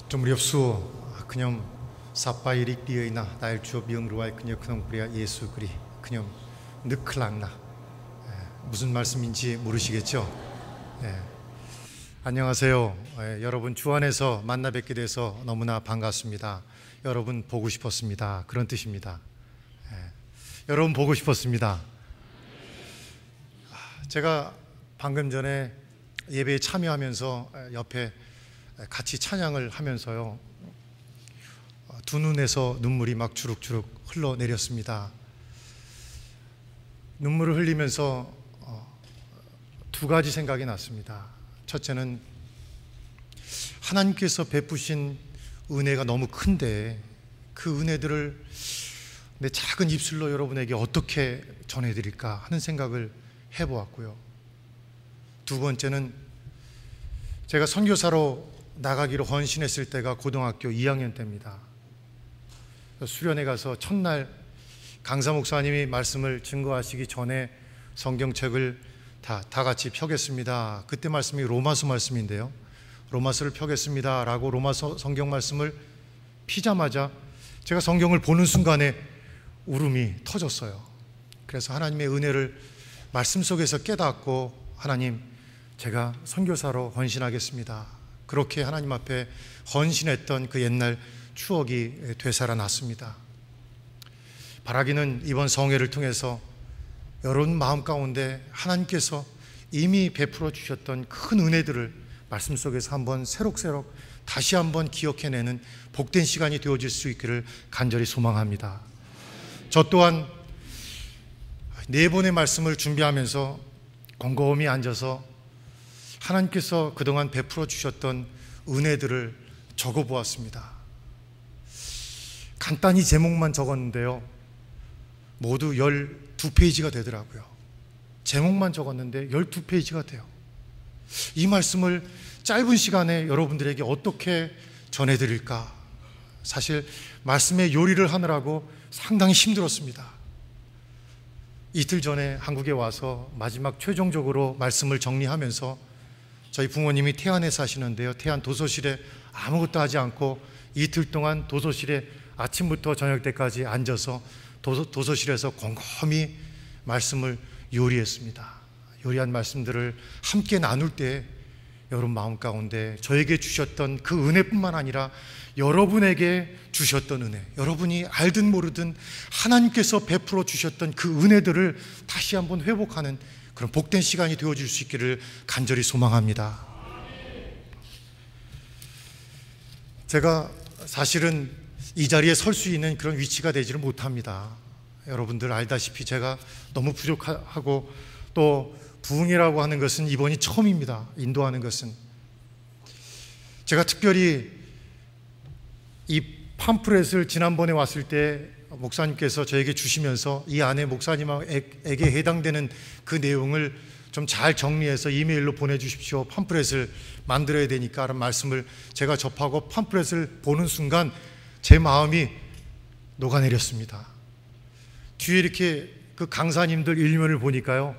좀 어렵소. 그냥 사파이릭 리어이나 나일 주어 미응루와이 그녀 그놈 그리야 예수 그리 그냥 느클랑나. 무슨 말씀인지 모르시겠죠? 안녕하세요. 여러분 주 안에서 만나 뵙게 돼서 너무나 반갑습니다. 여러분 보고 싶었습니다. 그런 뜻입니다. 여러분 보고 싶었습니다. 제가 방금 전에 예배에 참여하면서 옆에 같이 찬양을 하면서요, 두 눈에서 눈물이 막 주룩주룩 흘러내렸습니다. 눈물을 흘리면서 두 가지 생각이 났습니다. 첫째는 하나님께서 베푸신 은혜가 너무 큰데 그 은혜들을 내 작은 입술로 여러분에게 어떻게 전해드릴까 하는 생각을 해보았고요. 두 번째는 제가 선교사로 나가기로 헌신했을 때가 고등학교 2학년 때입니다. 수련회 가서 첫날 강사 목사님이 말씀을 증거하시기 전에 성경책을 다 같이 펴겠습니다. 그때 말씀이 로마서 말씀인데요, 로마서를 펴겠습니다 라고 로마서 성경 말씀을 피자마자 제가 성경을 보는 순간에 울음이 터졌어요. 그래서 하나님의 은혜를 말씀 속에서 깨닫고, 하나님, 제가 선교사로 헌신하겠습니다. 그렇게 하나님 앞에 헌신했던 그 옛날 추억이 되살아났습니다. 바라기는 이번 성회를 통해서 여러분 마음 가운데 하나님께서 이미 베풀어 주셨던 큰 은혜들을 말씀 속에서 한번 새록새록 다시 한번 기억해내는 복된 시간이 되어질 수 있기를 간절히 소망합니다. 저 또한 네 번의 말씀을 준비하면서 곰곰이 앉아서 하나님께서 그동안 베풀어 주셨던 은혜들을 적어보았습니다. 간단히 제목만 적었는데요, 모두 12페이지가 되더라고요. 제목만 적었는데 12페이지가 돼요. 이 말씀을 짧은 시간에 여러분들에게 어떻게 전해드릴까? 사실 말씀의 요리를 하느라고 상당히 힘들었습니다. 이틀 전에 한국에 와서 마지막 최종적으로 말씀을 정리하면서 저희 부모님이 태안에 사시는데요, 태안 도서실에 아무것도 하지 않고 이틀 동안 도서실에 아침부터 저녁 때까지 앉아서 도서실에서 곰곰이 말씀을 요리했습니다. 요리한 말씀들을 함께 나눌 때 여러분 마음 가운데 저에게 주셨던 그 은혜뿐만 아니라 여러분에게 주셨던 은혜, 여러분이 알든 모르든 하나님께서 베풀어 주셨던 그 은혜들을 다시 한번 회복하는 그런 복된 시간이 되어질 수 있기를 간절히 소망합니다. 제가 사실은 이 자리에 설 수 있는 그런 위치가 되지를 못합니다. 여러분들 알다시피 제가 너무 부족하고 또 부흥이라고 하는 것은 이번이 처음입니다. 인도하는 것은. 제가 특별히 이 팜프렛을 지난번에 왔을 때 목사님께서 저에게 주시면서 이 안에 목사님에게 해당되는 그 내용을 좀 잘 정리해서 이메일로 보내주십시오. 팜프렛을 만들어야 되니까 라는 말씀을 제가 접하고 팜프렛을 보는 순간 제 마음이 녹아내렸습니다. 뒤에 이렇게 그 강사님들 일면을 보니까요,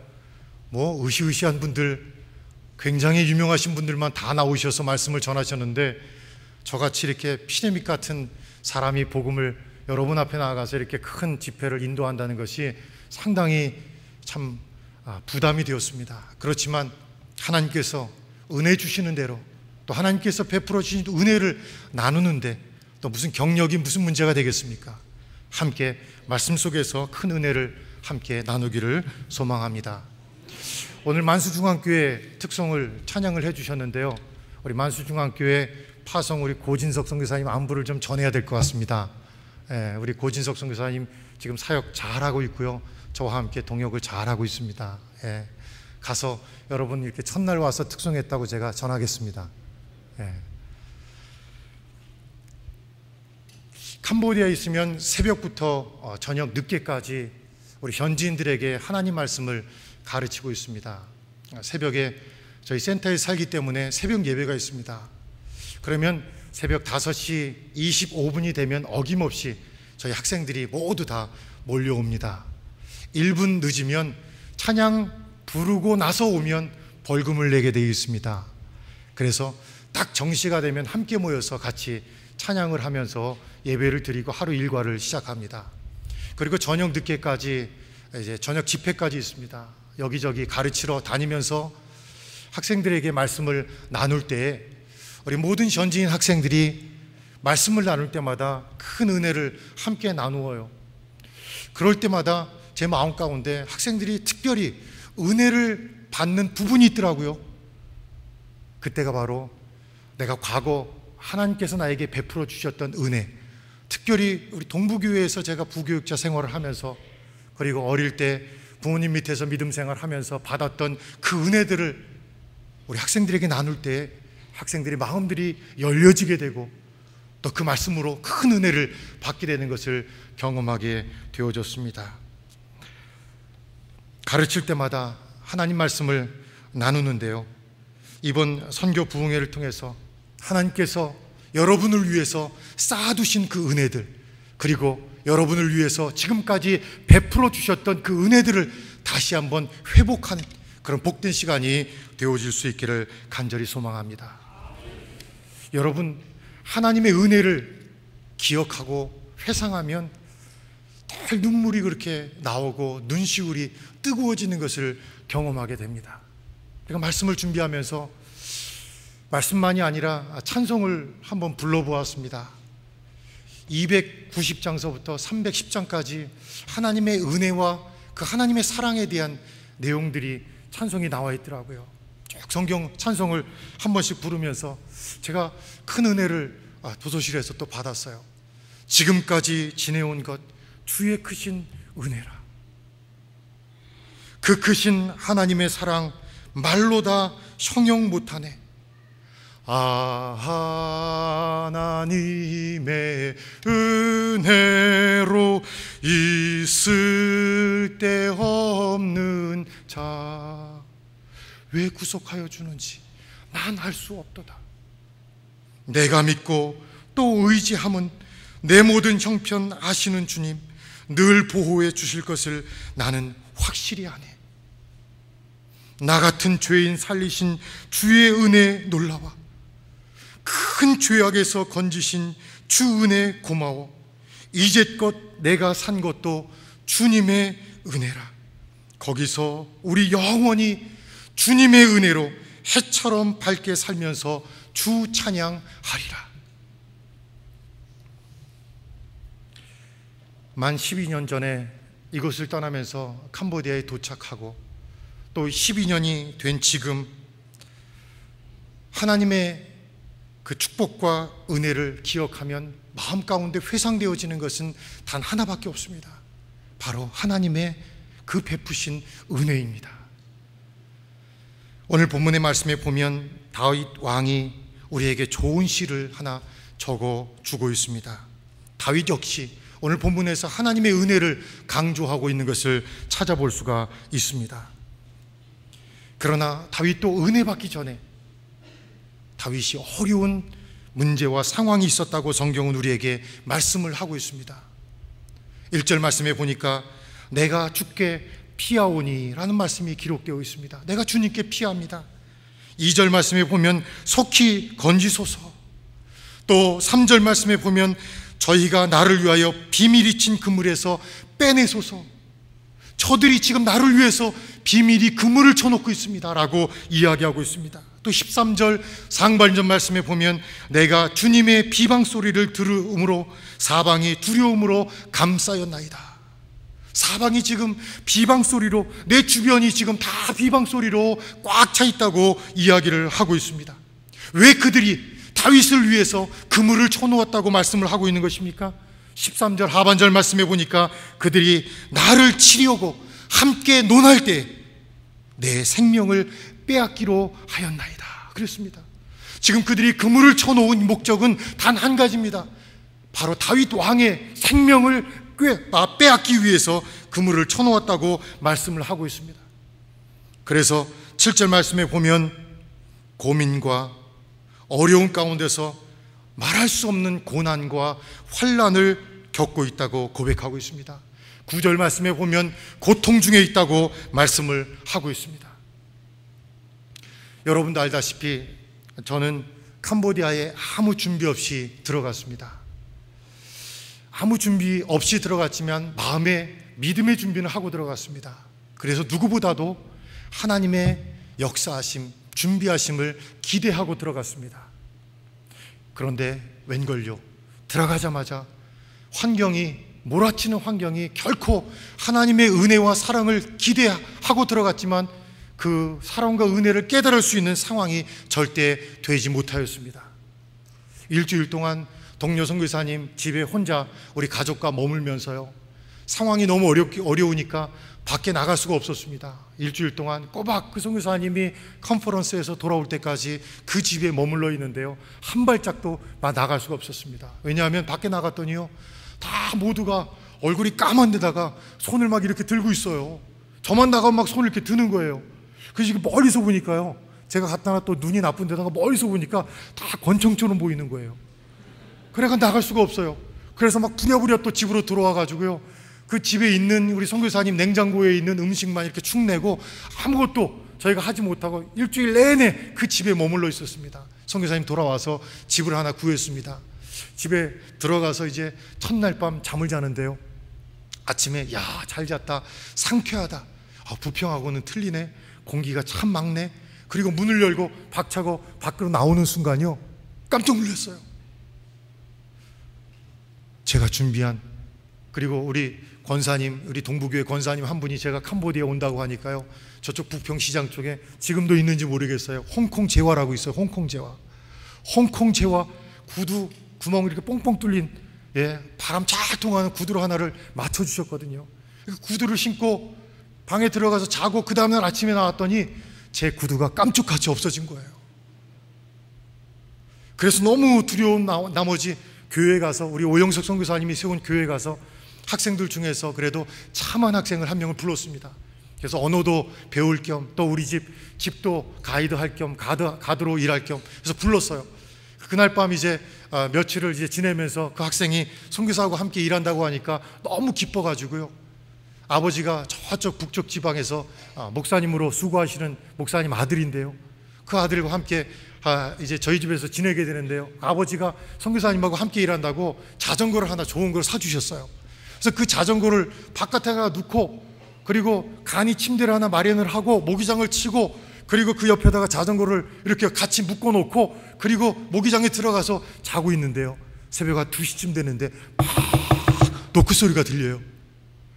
뭐 으시으시한 분들, 굉장히 유명하신 분들만 다 나오셔서 말씀을 전하셨는데 저같이 이렇게 피레믹 같은 사람이 복음을 여러분 앞에 나가서 이렇게 큰 집회를 인도한다는 것이 상당히 참 부담이 되었습니다. 그렇지만 하나님께서 은혜 주시는 대로 또 하나님께서 베풀어 주신 은혜를 나누는데 또 무슨 경력이 무슨 문제가 되겠습니까? 함께 말씀 속에서 큰 은혜를 함께 나누기를 소망합니다. 오늘 만수중앙교회 특성을 찬양을 해주셨는데요, 우리 만수중앙교회 파송 우리 고진석 선교사님 안부를 좀 전해야 될 것 같습니다. 우리 고진석 선교사님 지금 사역 잘하고 있고요, 저와 함께 동역을 잘하고 있습니다. 가서 여러분 이렇게 첫날 와서 특송했다고 제가 전하겠습니다. 캄보디아에 있으면 새벽부터 저녁 늦게까지 우리 현지인들에게 하나님 말씀을 가르치고 있습니다. 새벽에 저희 센터에 살기 때문에 새벽 예배가 있습니다. 그러면 새벽 5시 25분이 되면 어김없이 저희 학생들이 모두 다 몰려옵니다. 1분 늦으면 찬양 부르고 나서 오면 벌금을 내게 되어 있습니다. 그래서 딱 정시가 되면 함께 모여서 같이 찬양을 하면서 예배를 드리고 하루 일과를 시작합니다. 그리고 저녁 늦게까지 이제 저녁 집회까지 있습니다. 여기저기 가르치러 다니면서 학생들에게 말씀을 나눌 때 우리 모든 현지인 학생들이 말씀을 나눌 때마다 큰 은혜를 함께 나누어요. 그럴 때마다 제 마음 가운데 학생들이 특별히 은혜를 받는 부분이 있더라고요. 그때가 바로 내가 과거 하나님께서 나에게 베풀어 주셨던 은혜, 특별히 우리 동부교회에서 제가 부교육자 생활을 하면서 그리고 어릴 때 부모님 밑에서 믿음 생활을 하면서 받았던 그 은혜들을 우리 학생들에게 나눌 때 학생들의 마음들이 열려지게 되고 또 그 말씀으로 큰 은혜를 받게 되는 것을 경험하게 되어졌습니다. 가르칠 때마다 하나님 말씀을 나누는데요, 이번 선교 부흥회를 통해서 하나님께서 여러분을 위해서 쌓아두신 그 은혜들, 그리고 여러분을 위해서 지금까지 베풀어 주셨던 그 은혜들을 다시 한번 회복하는 그런 복된 시간이 되어질 수 있기를 간절히 소망합니다. 여러분, 하나님의 은혜를 기억하고 회상하면 늘 눈물이 그렇게 나오고 눈시울이 뜨거워지는 것을 경험하게 됩니다. 제가 말씀을 준비하면서 말씀만이 아니라 찬송을 한번 불러보았습니다. 290장서부터 310장까지 하나님의 은혜와 그 하나님의 사랑에 대한 내용들이 찬송이 나와 있더라고요. 쭉 성경 찬송을 한 번씩 부르면서 제가 큰 은혜를 도서실에서 또 받았어요. 지금까지 지내온 것 주의 크신 은혜라. 그 크신 하나님의 사랑 말로 다 형용 못하네. 하나님의 은혜로 있을 데 없는 자 왜 구속하여 주는지 난 알 수 없도다. 내가 믿고 또 의지함은 내 모든 형편 아시는 주님 늘 보호해 주실 것을 나는 확실히 아네. 나 같은 죄인 살리신 주의 은혜 놀라워. 큰 죄악에서 건지신 주 은혜 고마워. 이제껏 내가 산 것도 주님의 은혜라. 거기서 우리 영원히 주님의 은혜로 해처럼 밝게 살면서 주 찬양하리라. 만 12년 전에 이곳을 떠나면서 캄보디아에 도착하고 또 12년이 된 지금 하나님의 그 축복과 은혜를 기억하면 마음 가운데 회상되어지는 것은 단 하나밖에 없습니다. 바로 하나님의 그 베푸신 은혜입니다. 오늘 본문의 말씀에 보면 다윗 왕이 우리에게 좋은 시를 하나 적어 주고 있습니다. 다윗 역시 오늘 본문에서 하나님의 은혜를 강조하고 있는 것을 찾아볼 수가 있습니다. 그러나 다윗도 은혜 받기 전에 다윗이 어려운 문제와 상황이 있었다고 성경은 우리에게 말씀을 하고 있습니다. 1절 말씀에 보니까 내가 주께 피하오니 라는 말씀이 기록되어 있습니다. 내가 주님께 피합니다. 2절 말씀에 보면 속히 건지소서. 또 3절 말씀에 보면 저희가 나를 위하여 비밀이 친 그물에서 빼내소서. 저들이 지금 나를 위해서 비밀이 그물을 쳐놓고 있습니다 라고 이야기하고 있습니다. 또 13절 상반절 말씀에 보면 내가 주님의 비방 소리를 들음으로 사방이 두려움으로 감싸였나이다. 사방이 지금 비방 소리로, 내 주변이 지금 다 비방 소리로 꽉 차 있다고 이야기를 하고 있습니다. 왜 그들이 다윗을 위해서 그물을 쳐놓았다고 말씀을 하고 있는 것입니까? 13절 하반절 말씀에 보니까 그들이 나를 치려고 함께 논할 때 내 생명을 빼앗기로 하였나이다 그랬습니다. 지금 그들이 그물을 쳐놓은 목적은 단 한 가지입니다. 바로 다윗 왕의 생명을 빼앗기 위해서 그물을 쳐놓았다고 말씀을 하고 있습니다. 그래서 7절 말씀에 보면 고민과 어려운 가운데서 말할 수 없는 고난과 환난을 겪고 있다고 고백하고 있습니다. 9절 말씀에 보면 고통 중에 있다고 말씀을 하고 있습니다. 여러분도 알다시피 저는 캄보디아에 아무 준비 없이 들어갔습니다. 아무 준비 없이 들어갔지만 마음에 믿음의 준비는 하고 들어갔습니다. 그래서 누구보다도 하나님의 역사하심, 준비하심을 기대하고 들어갔습니다. 그런데 웬걸요, 들어가자마자 몰아치는 환경이 결코 하나님의 은혜와 사랑을 기대하고 들어갔지만 그 사랑과 은혜를 깨달을 수 있는 상황이 절대 되지 못하였습니다. 일주일 동안 동료 선교사님 집에 혼자 우리 가족과 머물면서요, 상황이 너무 어려우니까 밖에 나갈 수가 없었습니다. 일주일 동안 꼬박 그 선교사님이 컨퍼런스에서 돌아올 때까지 그 집에 머물러 있는데요, 한 발짝도 나갈 수가 없었습니다. 왜냐하면 밖에 나갔더니요, 다 모두가 얼굴이 까만 데다가 손을 막 이렇게 들고 있어요. 저만 나가면 막 손을 이렇게 드는 거예요. 그래서 멀리서 보니까요, 제가 갔다가 또 눈이 나쁜 데다가 멀리서 보니까 다 권총처럼 보이는 거예요. 그래가 나갈 수가 없어요. 그래서 막 부랴부랴 또 집으로 들어와 가지고요, 그 집에 있는 우리 선교사님 냉장고에 있는 음식만 이렇게 축 내고 아무것도 저희가 하지 못하고 일주일 내내 그 집에 머물러 있었습니다. 선교사님 돌아와서 집을 하나 구했습니다. 집에 들어가서 이제 첫날 밤 잠을 자는데요, 아침에 야, 잘 잤다, 상쾌하다, 부평하고는 틀리네, 공기가 참 맑네. 그리고 문을 열고 박차고 밖으로 나오는 순간요, 깜짝 놀랐어요. 제가 준비한, 그리고 우리 권사님, 우리 동부교회 권사님 한 분이 제가 캄보디아 온다고 하니까요, 저쪽 부평시장 쪽에 지금도 있는지 모르겠어요, 홍콩 제화라고 있어요. 홍콩 제화. 홍콩 제화 구두 구멍이 이렇게 뽕뽕 뚫린, 바람 잘 통하는 구두로 하나를 맞춰주셨거든요. 구두를 신고 방에 들어가서 자고 그 다음날 아침에 나왔더니 제 구두가 깜짝같이 없어진 거예요. 그래서 너무 두려운 나머지 교회에 가서, 우리 오영석 선교사님이 세운 교회에 가서 학생들 중에서 그래도 참한 학생을 한 명을 불렀습니다. 그래서 언어도 배울 겸, 또 우리 집도 가이드 할 겸, 가드로 일할 겸 해서 불렀어요. 그날 밤 이제 며칠을 이제 지내면서 그 학생이 선교사하고 함께 일한다고 하니까 너무 기뻐가지고요, 아버지가 저쪽 북쪽 지방에서 목사님으로 수고하시는 목사님 아들인데요, 그 아들과 함께 이제 저희 집에서 지내게 되는데요, 아버지가 선교사님하고 함께 일한다고 자전거를 하나 좋은 걸 사주셨어요. 그래서 그 자전거를 바깥에다가 놓고, 그리고 간이 침대를 하나 마련을 하고 모기장을 치고, 그리고 그 옆에다가 자전거를 이렇게 같이 묶어 놓고, 그리고 모기장에 들어가서 자고 있는데요, 새벽 한 2시쯤 되는데 막 노크 소리가 들려요.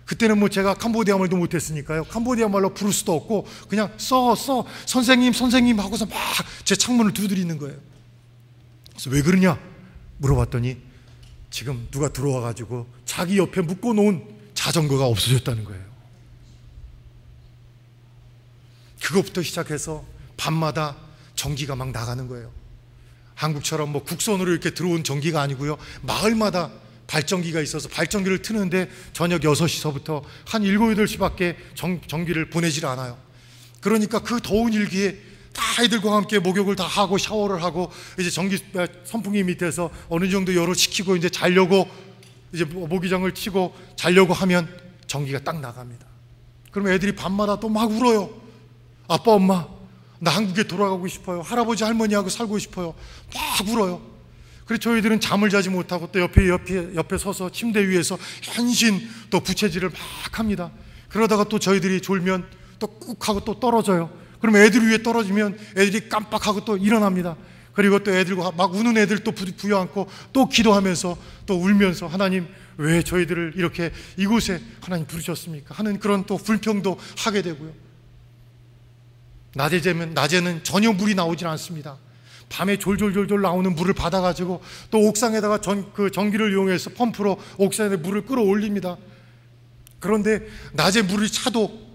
그때는 뭐 제가 캄보디아 말도 못했으니까요, 캄보디아 말로 부를 수도 없고 그냥 선생님 하고서 막 제 창문을 두드리는 거예요. 그래서 왜 그러냐 물어봤더니 지금 누가 들어와 가지고 자기 옆에 묶어 놓은 자전거가 없어졌다는 거예요. 그것부터 시작해서 밤마다 전기가 막 나가는 거예요. 한국처럼 뭐 국선으로 이렇게 들어온 전기가 아니고요, 마을마다 발전기가 있어서 발전기를 트는데 저녁 6시서부터 한 7, 8시밖에 전기를 보내질 않아요. 그러니까 그 더운 일기에 다 아이들과 함께 목욕을 다 하고 샤워를 하고 이제 전기 선풍기 밑에서 어느 정도 열을 식히고 이제 자려고, 이제 모기장을 치고 자려고 하면 전기가 딱 나갑니다. 그러면 애들이 밤마다 또 막 울어요. 아빠, 엄마, 나 한국에 돌아가고 싶어요. 할아버지 할머니하고 살고 싶어요. 막 울어요. 그래서 저희들은 잠을 자지 못하고 또 옆에 서서 침대 위에서 현신 또 부채질을 막 합니다. 그러다가 또 저희들이 졸면 또 꾹 하고 또 떨어져요. 그러면 애들 위에 떨어지면 애들이 깜빡하고 또 일어납니다. 그리고 또 애들과 막 우는 애들 또 부여안고 또 기도하면서 또 울면서, 하나님 왜 저희들을 이렇게 이곳에 하나님 부르셨습니까 하는 그런 또 불평도 하게 되고요. 낮에는 전혀 물이 나오질 않습니다. 밤에 졸졸졸졸 나오는 물을 받아가지고 또 옥상에다가 전기를 이용해서 펌프로 옥상에 물을 끌어올립니다. 그런데 낮에 물이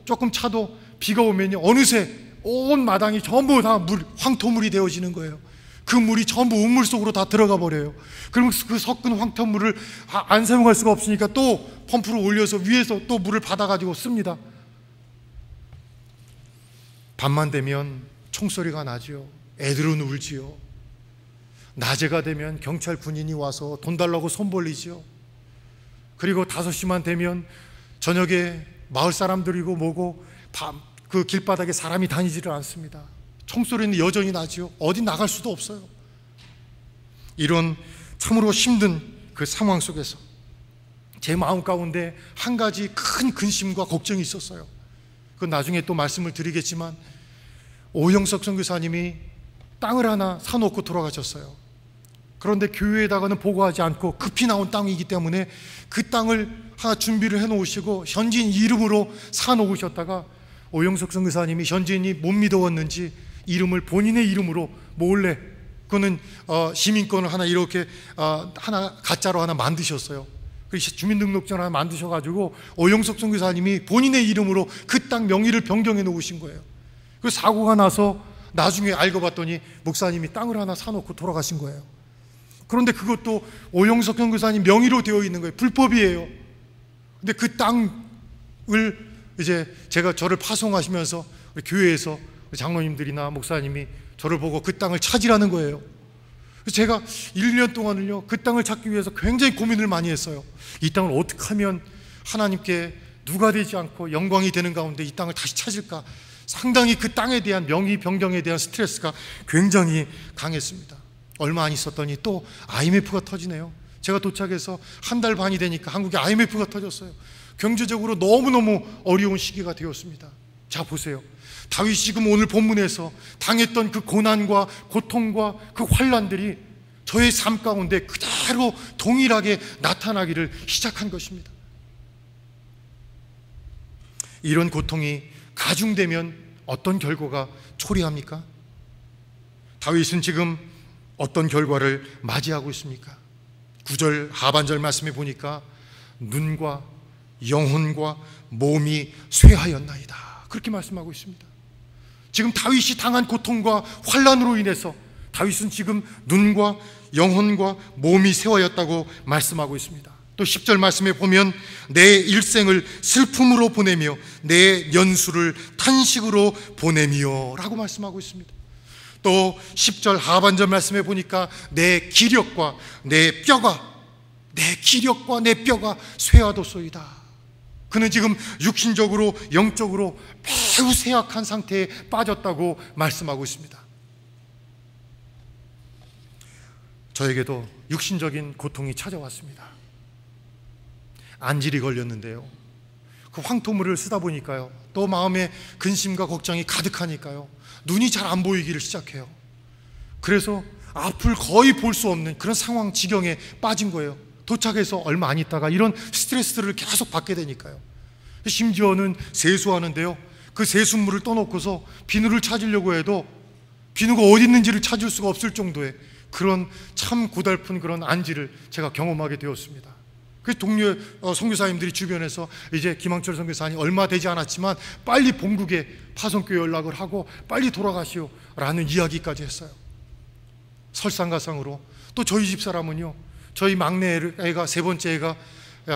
조금 차도 비가 오면요, 어느새 온 마당이 전부 다 황토물이 되어지는 거예요. 그 물이 전부 우물 속으로 다 들어가 버려요. 그러면 그 섞은 황토물을 안 사용할 수가 없으니까 또 펌프로 올려서 위에서 또 물을 받아가지고 씁니다. 밤만 되면 총소리가 나죠. 애들은 울지요. 낮에가 되면 경찰 군인이 와서 돈 달라고 손 벌리지요. 그리고 5시만 되면 저녁에 마을 사람들이고 뭐고 그 길바닥에 사람이 다니지를 않습니다. 총소리는 여전히 나지요. 어디 나갈 수도 없어요. 이런 참으로 힘든 그 상황 속에서 제 마음 가운데 한 가지 큰 근심과 걱정이 있었어요. 그건 나중에 또 말씀을 드리겠지만, 오영석 선교사님이 땅을 하나 사놓고 돌아가셨어요. 그런데 교회에다가는 보고하지 않고 급히 나온 땅이기 때문에 그 땅을 하나 준비를 해놓으시고 현지인 이름으로 사놓으셨다가, 오영석 선교사님이 현지인이 못 믿어왔는지 이름을 본인의 이름으로 몰래, 그거는 시민권을 하나 이렇게 하나 가짜로 하나 만드셨어요. 주민등록증을 하나 만드셔가지고 오영석 선교사님이 본인의 이름으로 그 땅 명의를 변경해 놓으신 거예요. 그 사고가 나서 나중에 알고 봤더니 목사님이 땅을 하나 사놓고 돌아가신 거예요. 그런데 그것도 오영석 선교사님 명의로 되어 있는 거예요. 불법이에요. 근데 그 땅을 이제 제가 저를 파송하시면서 교회에서 장로님들이나 목사님이 저를 보고 그 땅을 찾으라는 거예요. 그래서 제가 1년 동안을요, 그 땅을 찾기 위해서 굉장히 고민을 많이 했어요. 이 땅을 어떻게 하면 하나님께 누가 되지 않고 영광이 되는 가운데 이 땅을 다시 찾을까? 상당히 그 땅에 대한 명의 변경에 대한 스트레스가 굉장히 강했습니다. 얼마 안 있었더니 또 IMF가 터지네요. 제가 도착해서 한 달 반이 되니까 한국에 IMF가 터졌어요. 경제적으로 너무너무 어려운 시기가 되었습니다. 자, 보세요. 다윗이 지금 오늘 본문에서 당했던 그 고난과 고통과 그 환난들이 저의 삶 가운데 그대로 동일하게 나타나기를 시작한 것입니다. 이런 고통이 가중되면 어떤 결과가 초래합니까? 다윗은 지금 어떤 결과를 맞이하고 있습니까? 9절 하반절 말씀에 보니까 눈과 영혼과 몸이 쇠하였나이다, 그렇게 말씀하고 있습니다. 지금 다윗이 당한 고통과 환난으로 인해서 다윗은 지금 눈과 영혼과 몸이 쇠하였다고 말씀하고 있습니다. 또 10절 말씀에 보면 내 일생을 슬픔으로 보내며 내 연수를 탄식으로 보내며 라고 말씀하고 있습니다. 또 10절 하반절 말씀에 보니까 내 기력과 내 뼈가 쇠하도소이다. 그는 지금 육신적으로 영적으로 매우 쇠약한 상태에 빠졌다고 말씀하고 있습니다. 저에게도 육신적인 고통이 찾아왔습니다. 안질이 걸렸는데요, 그 황토물을 쓰다 보니까요, 또 마음에 근심과 걱정이 가득하니까요, 눈이 잘 안 보이기를 시작해요. 그래서 앞을 거의 볼 수 없는 그런 상황 지경에 빠진 거예요. 도착해서 얼마 안 있다가 이런 스트레스를 계속 받게 되니까요. 심지어는 세수하는데요, 그 세수물을 떠놓고서 비누를 찾으려고 해도 비누가 어디 있는지를 찾을 수가 없을 정도의 그런 참 고달픈 그런 안지를 제가 경험하게 되었습니다. 그래서 동료 선교사님들이 주변에서 이제 김항철 선교사님 얼마 되지 않았지만 빨리 본국에 파송교회 연락을 하고 빨리 돌아가시오 라는 이야기까지 했어요. 설상가상으로. 또 저희 집사람은요, 저희 막내 애가, 세 번째 애가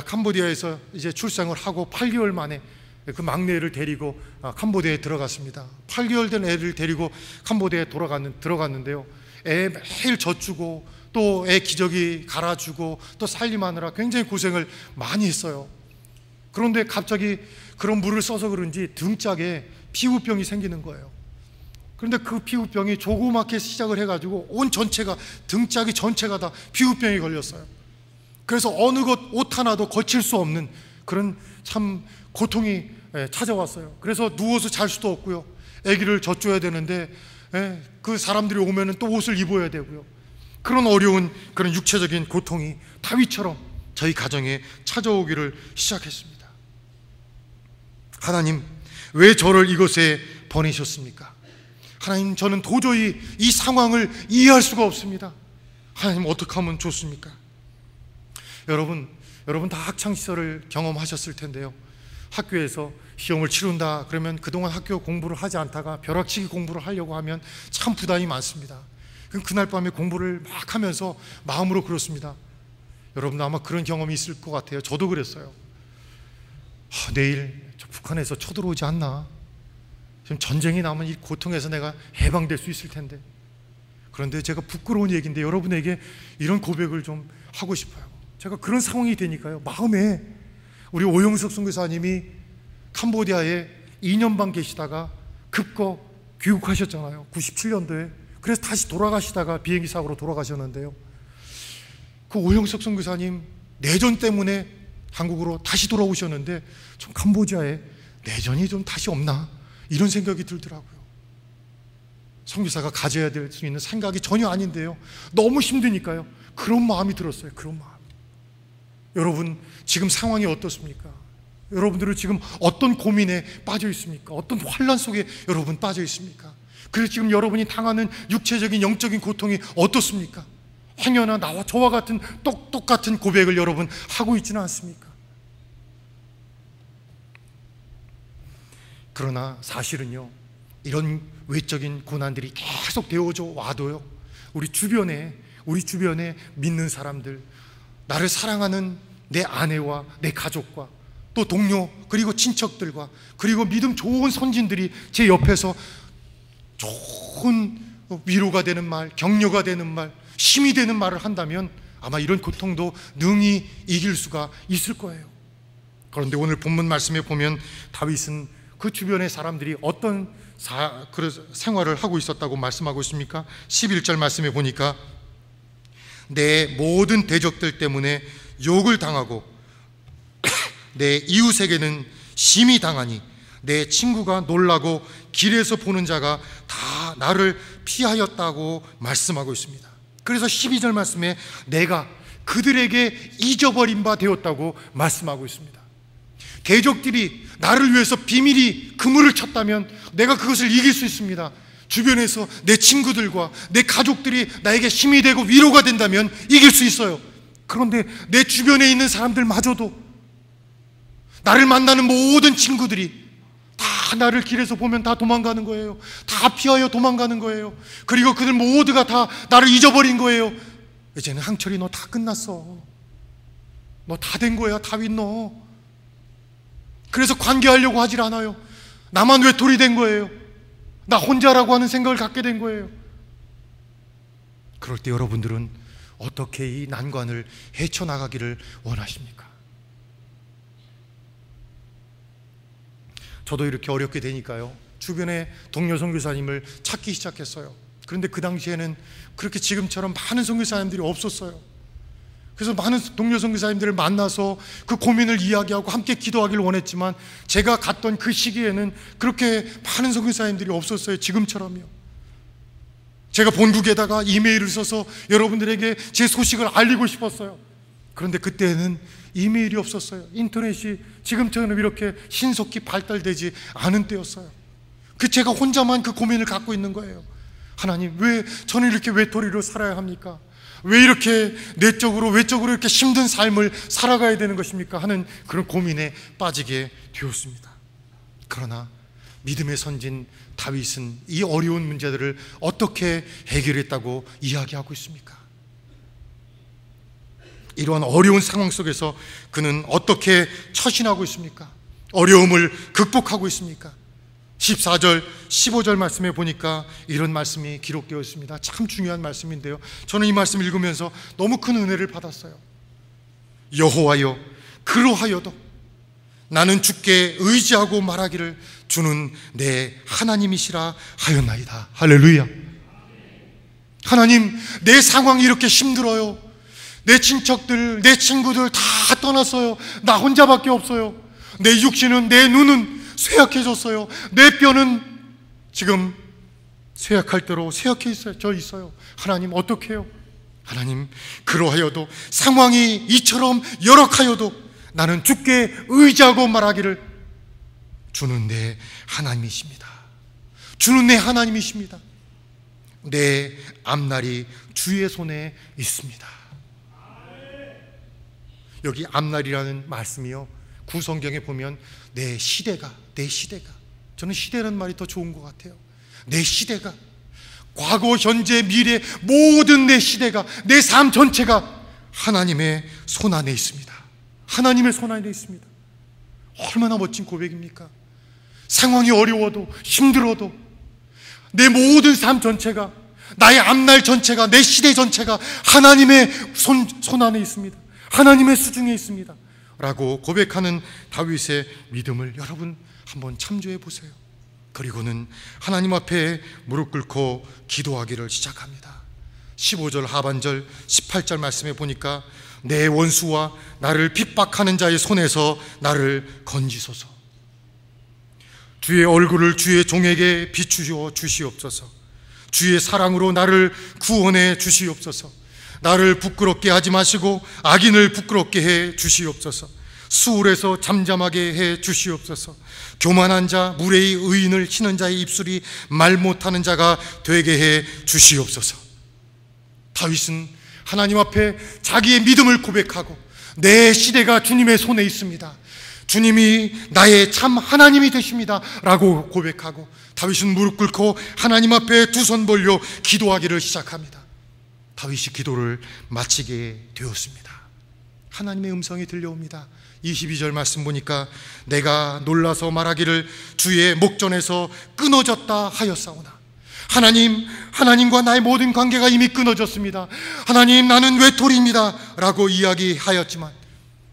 캄보디아에서 이제 출생을 하고 8개월 만에 그 막내를 데리고 캄보디아에 들어갔습니다. 8개월 된 애를 데리고 캄보디아에 들어갔는데요, 애 매일 젖주고 또 애 기저귀 갈아주고 또 살림하느라 굉장히 고생을 많이 했어요. 그런데 갑자기 그런 물을 써서 그런지 등짝에 피부병이 생기는 거예요. 그런데 그 피부병이 조그맣게 시작을 해가지고 온 전체가, 등짝이 전체가 다 피부병이 걸렸어요. 그래서 어느 것 옷 하나도 거칠 수 없는 그런 참 고통이 찾아왔어요. 그래서 누워서 잘 수도 없고요, 아기를 젖줘야 되는데 그 사람들이 오면은 또 옷을 입어야 되고요. 그런 어려운 그런 육체적인 고통이 다윗처럼 저희 가정에 찾아오기를 시작했습니다. 하나님, 왜 저를 이곳에 보내셨습니까? 하나님, 저는 도저히 이 상황을 이해할 수가 없습니다. 하나님, 어떻게 하면 좋습니까? 여러분 다 학창시절을 경험하셨을 텐데요, 학교에서 시험을 치른다 그러면 그동안 학교 공부를 하지 않다가 벼락치기 공부를 하려고 하면 참 부담이 많습니다. 그날 밤에 공부를 막 하면서 마음으로 그렇습니다. 여러분도 아마 그런 경험이 있을 것 같아요. 저도 그랬어요. 내일 저 북한에서 쳐들어오지 않나? 지금 전쟁이 나면 이 고통에서 내가 해방될 수 있을 텐데. 그런데 제가 부끄러운 얘기인데 여러분에게 이런 고백을 좀 하고 싶어요. 제가 그런 상황이 되니까요, 마음에 우리 오영석 선교사님이 캄보디아에 2년 반 계시다가 급거 귀국하셨잖아요. 97년도에. 그래서 다시 돌아가시다가 비행기 사고로 돌아가셨는데요, 그 오영석 선교사님 내전 때문에 한국으로 다시 돌아오셨는데 좀 캄보디아에 내전이 좀 다시 없나 이런 생각이 들더라고요. 선교사가 가져야 될 수 있는 생각이 전혀 아닌데요, 너무 힘드니까요, 그런 마음이 들었어요. 그런 마음. 여러분 지금 상황이 어떻습니까? 여러분들은 지금 어떤 고민에 빠져 있습니까? 어떤 환란 속에 여러분 빠져 있습니까? 그래서 지금 여러분이 당하는 육체적인 영적인 고통이 어떻습니까? 행여나 나와 저와 같은 똑같은 고백을 여러분 하고 있지는 않습니까? 그러나 사실은요, 이런 외적인 고난들이 계속 되어져 와도요, 우리 주변에 믿는 사람들, 나를 사랑하는 내 아내와 내 가족과 또 동료, 그리고 친척들과, 그리고 믿음 좋은 선진들이 제 옆에서 좋은 위로가 되는 말, 격려가 되는 말, 힘이 되는 말을 한다면 아마 이런 고통도 능히 이길 수가 있을 거예요. 그런데 오늘 본문 말씀에 보면 다윗은 그 주변의 사람들이 어떤 생활을 하고 있었다고 말씀하고 있습니까? 11절 말씀에 보니까 내 모든 대적들 때문에 욕을 당하고 내 이웃에게는 심히 당하니 내 친구가 놀라고 길에서 보는 자가 다 나를 피하였다고 말씀하고 있습니다. 그래서 12절 말씀에 내가 그들에게 잊어버린 바 되었다고 말씀하고 있습니다. 대적들이 나를 위해서 비밀히 그물을 쳤다면 내가 그것을 이길 수 있습니다. 주변에서 내 친구들과 내 가족들이 나에게 힘이 되고 위로가 된다면 이길 수 있어요. 그런데 내 주변에 있는 사람들마저도, 나를 만나는 모든 친구들이 다 나를 길에서 보면 다 도망가는 거예요. 다 피하여 도망가는 거예요. 그리고 그들 모두가 다 나를 잊어버린 거예요. 이제는 항철이 너 다 끝났어. 너 다 된 거야, 다윗 너. 그래서 관계하려고 하질 않아요. 나만 외톨이 된 거예요. 나 혼자라고 하는 생각을 갖게 된 거예요. 그럴 때 여러분들은 어떻게 이 난관을 헤쳐나가기를 원하십니까? 저도 이렇게 어렵게 되니까요, 주변에 동료 선교사님을 찾기 시작했어요. 그런데 그 당시에는 그렇게 지금처럼 많은 선교사님들이 없었어요. 그래서 많은 동료 선교사님들을 만나서 그 고민을 이야기하고 함께 기도하기를 원했지만 제가 갔던 그 시기에는 그렇게 많은 선교사님들이 없었어요. 지금처럼요. 제가 본국에다가 이메일을 써서 여러분들에게 제 소식을 알리고 싶었어요. 그런데 그때는 이메일이 없었어요. 인터넷이 지금처럼 이렇게 신속히 발달되지 않은 때였어요. 제가 혼자만 그 고민을 갖고 있는 거예요. 하나님, 왜 저는 이렇게 외톨이로 살아야 합니까? 왜 이렇게 내적으로 외적으로 이렇게 힘든 삶을 살아가야 되는 것입니까? 하는 그런 고민에 빠지게 되었습니다. 그러나 믿음의 선진 다윗은 이 어려운 문제들을 어떻게 해결했다고 이야기하고 있습니까? 이러한 어려운 상황 속에서 그는 어떻게 처신하고 있습니까? 어려움을 극복하고 있습니까? 14절, 15절 말씀에 보니까 이런 말씀이 기록되어 있습니다. 참 중요한 말씀인데요, 저는 이 말씀 읽으면서 너무 큰 은혜를 받았어요. 여호와여, 그러하여도 나는 주께 의지하고 말하기를 주는 내 하나님이시라 하였나이다. 할렐루야. 하나님, 내 상황이 이렇게 힘들어요. 내 친척들, 내 친구들 다 떠났어요. 나 혼자밖에 없어요. 내 육신은, 내 눈은 쇠약해졌어요. 내 뼈는 지금 쇠약할 대로 쇠약해 있어요. 하나님, 어떻게 해요? 하나님, 그러하여도 상황이 이처럼 열악하여도 나는 주께 의지하고 말하기를 주는 내 하나님이십니다. 주는 내 하나님이십니다. 내 앞날이 주의 손에 있습니다. 여기 앞날이라는 말씀이요, 구성경에 보면 내 시대가, 저는 시대라는 말이 더 좋은 것 같아요. 내 시대가, 과거, 현재, 미래 모든 내 시대가, 내 삶 전체가 하나님의 손 안에 있습니다. 하나님의 손 안에 있습니다. 얼마나 멋진 고백입니까? 상황이 어려워도 힘들어도 내 모든 삶 전체가, 나의 앞날 전체가, 내 시대 전체가 하나님의 손 안에 있습니다. 하나님의 수중에 있습니다 라고 고백하는 다윗의 믿음을 여러분 한번 참조해 보세요. 그리고는 하나님 앞에 무릎 꿇고 기도하기를 시작합니다. 15절 하반절 18절 말씀에 보니까 내 원수와 나를 핍박하는 자의 손에서 나를 건지소서. 주의 얼굴을 주의 종에게 비추어 주시옵소서. 주의 사랑으로 나를 구원해 주시옵소서. 나를 부끄럽게 하지 마시고 악인을 부끄럽게 해 주시옵소서. 수울에서 잠잠하게 해 주시옵소서. 교만한 자, 무례히 의인을 치는 자의 입술이 말 못하는 자가 되게 해 주시옵소서. 다윗은 하나님 앞에 자기의 믿음을 고백하고 내 시대가 주님의 손에 있습니다, 주님이 나의 참 하나님이 되십니다 라고 고백하고 다윗은 무릎 꿇고 하나님 앞에 두 손 벌려 기도하기를 시작합니다. 다윗이 기도를 마치게 되었습니다. 하나님의 음성이 들려옵니다. 22절 말씀 보니까 내가 놀라서 말하기를 주의 목전에서 끊어졌다 하였사오나. 하나님과 나의 모든 관계가 이미 끊어졌습니다. 하나님, 나는 외톨이입니다 라고 이야기하였지만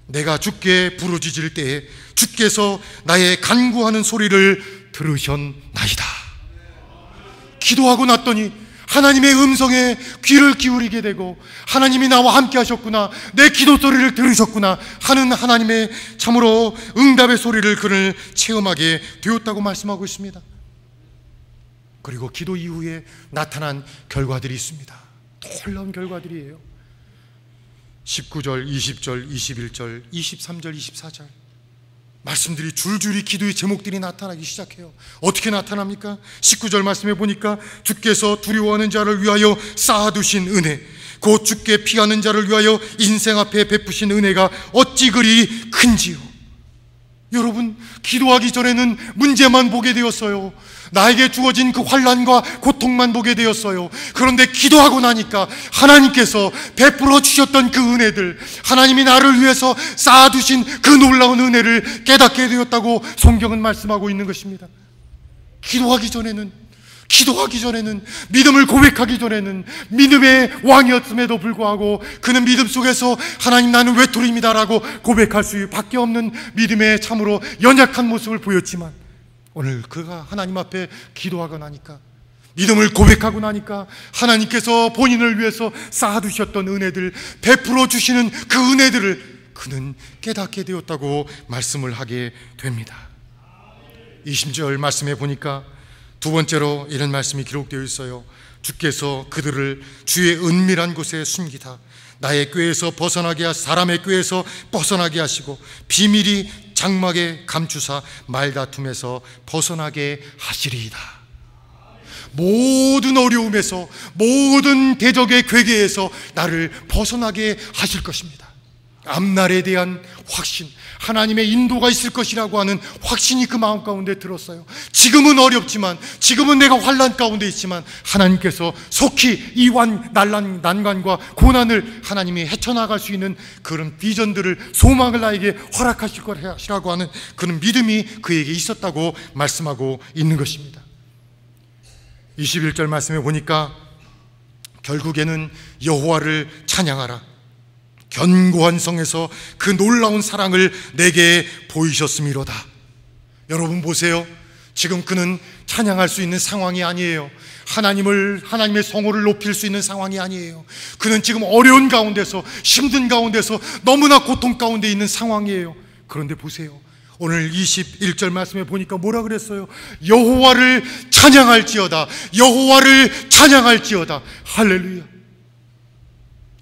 내가 주께 부르짖을 때에 주께서 나의 간구하는 소리를 들으셨나이다. 기도하고 났더니 하나님의 음성에 귀를 기울이게 되고 하나님이 나와 함께 하셨구나, 내 기도 소리를 들으셨구나 하는 하나님의 참으로 응답의 소리를 그를 체험하게 되었다고 말씀하고 있습니다. 그리고 기도 이후에 나타난 결과들이 있습니다. 놀라운 결과들이에요. 19절, 20절, 21절, 23절, 24절 말씀들이 줄줄이 기도의 제목들이 나타나기 시작해요. 어떻게 나타납니까? 19절 말씀에 보니까 주께서 두려워하는 자를 위하여 쌓아두신 은혜, 곧 주께 피하는 자를 위하여 인생 앞에 베푸신 은혜가 어찌 그리 큰지요. 여러분, 기도하기 전에는 문제만 보게 되었어요. 나에게 주어진 그 환난과 고통만 보게 되었어요. 그런데 기도하고 나니까 하나님께서 베풀어 주셨던 그 은혜들, 하나님이 나를 위해서 쌓아두신 그 놀라운 은혜를 깨닫게 되었다고 성경은 말씀하고 있는 것입니다. 기도하기 전에는 믿음을 고백하기 전에는 믿음의 왕이었음에도 불구하고 그는 믿음 속에서 하나님, 나는 외톨이입니다 라고 고백할 수밖에 없는 믿음의 참으로 연약한 모습을 보였지만 오늘 그가 하나님 앞에 기도하고 나니까, 믿음을 고백하고 나니까 하나님께서 본인을 위해서 쌓아두셨던 은혜들, 베풀어 주시는 그 은혜들을 그는 깨닫게 되었다고 말씀을 하게 됩니다. 20절 말씀에 보니까 두 번째로 이런 말씀이 기록되어 있어요. 주께서 그들을 주의 은밀한 곳에 숨기다 나의 꾀에서 벗어나게 사람의 꾀에서 벗어나게 하시고 비밀이 장막에 감추사 말다툼에서 벗어나게 하시리이다. 모든 어려움에서, 모든 대적의 괴계에서 나를 벗어나게 하실 것입니다. 앞날에 대한 확신, 하나님의 인도가 있을 것이라고 하는 확신이 그 마음 가운데 들었어요. 지금은 어렵지만, 지금은 내가 환난 가운데 있지만 하나님께서 속히 이 난관과 고난을 하나님이 헤쳐나갈 수 있는 그런 비전들을, 소망을 나에게 허락하실 것이라고 하는 그런 믿음이 그에게 있었다고 말씀하고 있는 것입니다. 21절 말씀에 보니까 결국에는 여호와를 찬양하라, 견고한 성에서 그 놀라운 사랑을 내게 보이셨음이로다. 여러분 보세요. 지금 그는 찬양할 수 있는 상황이 아니에요. 하나님의 성호를 높일 수 있는 상황이 아니에요. 그는 지금 어려운 가운데서, 힘든 가운데서, 너무나 고통 가운데 있는 상황이에요. 그런데 보세요. 오늘 21절 말씀에 보니까 뭐라 그랬어요? 여호와를 찬양할지어다, 여호와를 찬양할지어다. 할렐루야.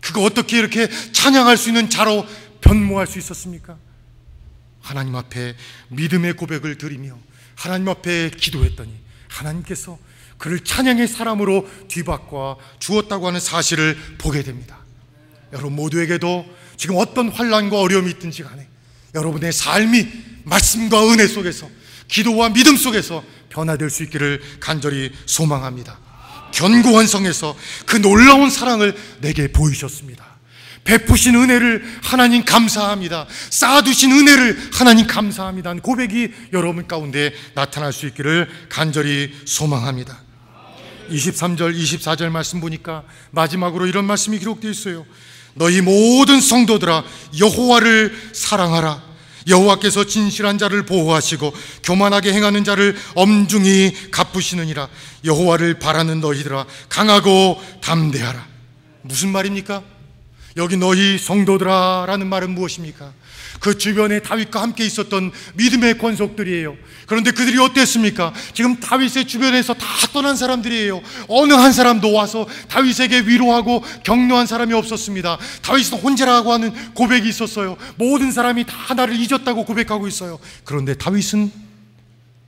그거 어떻게 이렇게 찬양할 수 있는 자로 변모할 수 있었습니까? 하나님 앞에 믿음의 고백을 드리며 하나님 앞에 기도했더니 하나님께서 그를 찬양의 사람으로 뒤바꿔 주었다고 하는 사실을 보게 됩니다. 여러분 모두에게도 지금 어떤 환난과 어려움이 있든지 간에 여러분의 삶이 말씀과 은혜 속에서, 기도와 믿음 속에서 변화될 수 있기를 간절히 소망합니다. 견고한 성에서 그 놀라운 사랑을 내게 보이셨습니다. 베푸신 은혜를 하나님 감사합니다. 쌓아두신 은혜를 하나님 감사합니다 하는 고백이 여러분 가운데 나타날 수 있기를 간절히 소망합니다. 23절, 24절 말씀 보니까 마지막으로 이런 말씀이 기록되어 있어요. 너희 모든 성도들아 여호와를 사랑하라. 여호와께서 진실한 자를 보호하시고 교만하게 행하는 자를 엄중히 갚으시느니라. 여호와를 바라는 너희들아 강하고 담대하라. 무슨 말입니까? 여기 너희 성도들아 라는 말은 무엇입니까? 그 주변에 다윗과 함께 있었던 믿음의 권속들이에요. 그런데 그들이 어땠습니까? 지금 다윗의 주변에서 다 떠난 사람들이에요. 어느 한 사람도 와서 다윗에게 위로하고 격려한 사람이 없었습니다. 다윗은 혼자라고 하는 고백이 있었어요. 모든 사람이 다 나를 잊었다고 고백하고 있어요. 그런데 다윗은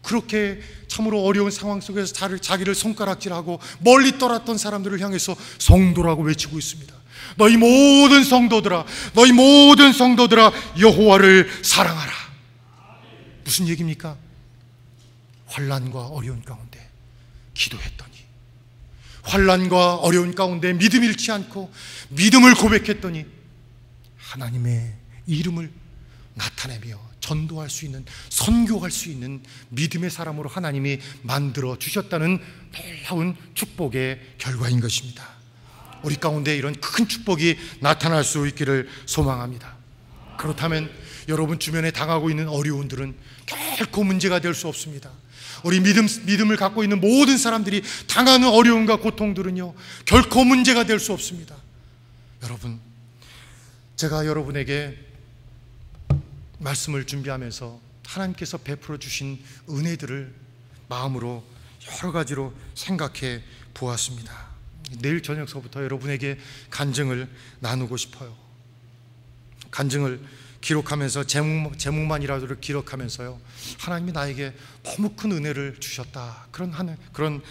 그렇게 참으로 어려운 상황 속에서 자기를 손가락질하고 멀리 떠났던 사람들을 향해서 성도라고 외치고 있습니다. 너희 모든 성도들아, 너희 모든 성도들아, 여호와를 사랑하라. 무슨 얘기입니까? 환난과 어려운 가운데 기도했더니, 환난과 어려운 가운데 믿음 잃지 않고 믿음을 고백했더니 하나님의 이름을 나타내며 전도할 수 있는, 선교할 수 있는 믿음의 사람으로 하나님이 만들어 주셨다는 놀라운 축복의 결과인 것입니다. 우리 가운데 이런 큰 축복이 나타날 수 있기를 소망합니다. 그렇다면 여러분 주변에 당하고 있는 어려움들은 결코 문제가 될 수 없습니다. 우리 믿음을 갖고 있는 모든 사람들이 당하는 어려움과 고통들은요, 결코 문제가 될 수 없습니다. 여러분, 제가 여러분에게 말씀을 준비하면서 하나님께서 베풀어 주신 은혜들을 마음으로 여러 가지로 생각해 보았습니다. 내일 저녁서부터 여러분에게 간증을 나누고 싶어요. 간증을 기록하면서 제목만이라도 기록하면서요, 하나님이 나에게 너무 큰 은혜를 주셨다, 그런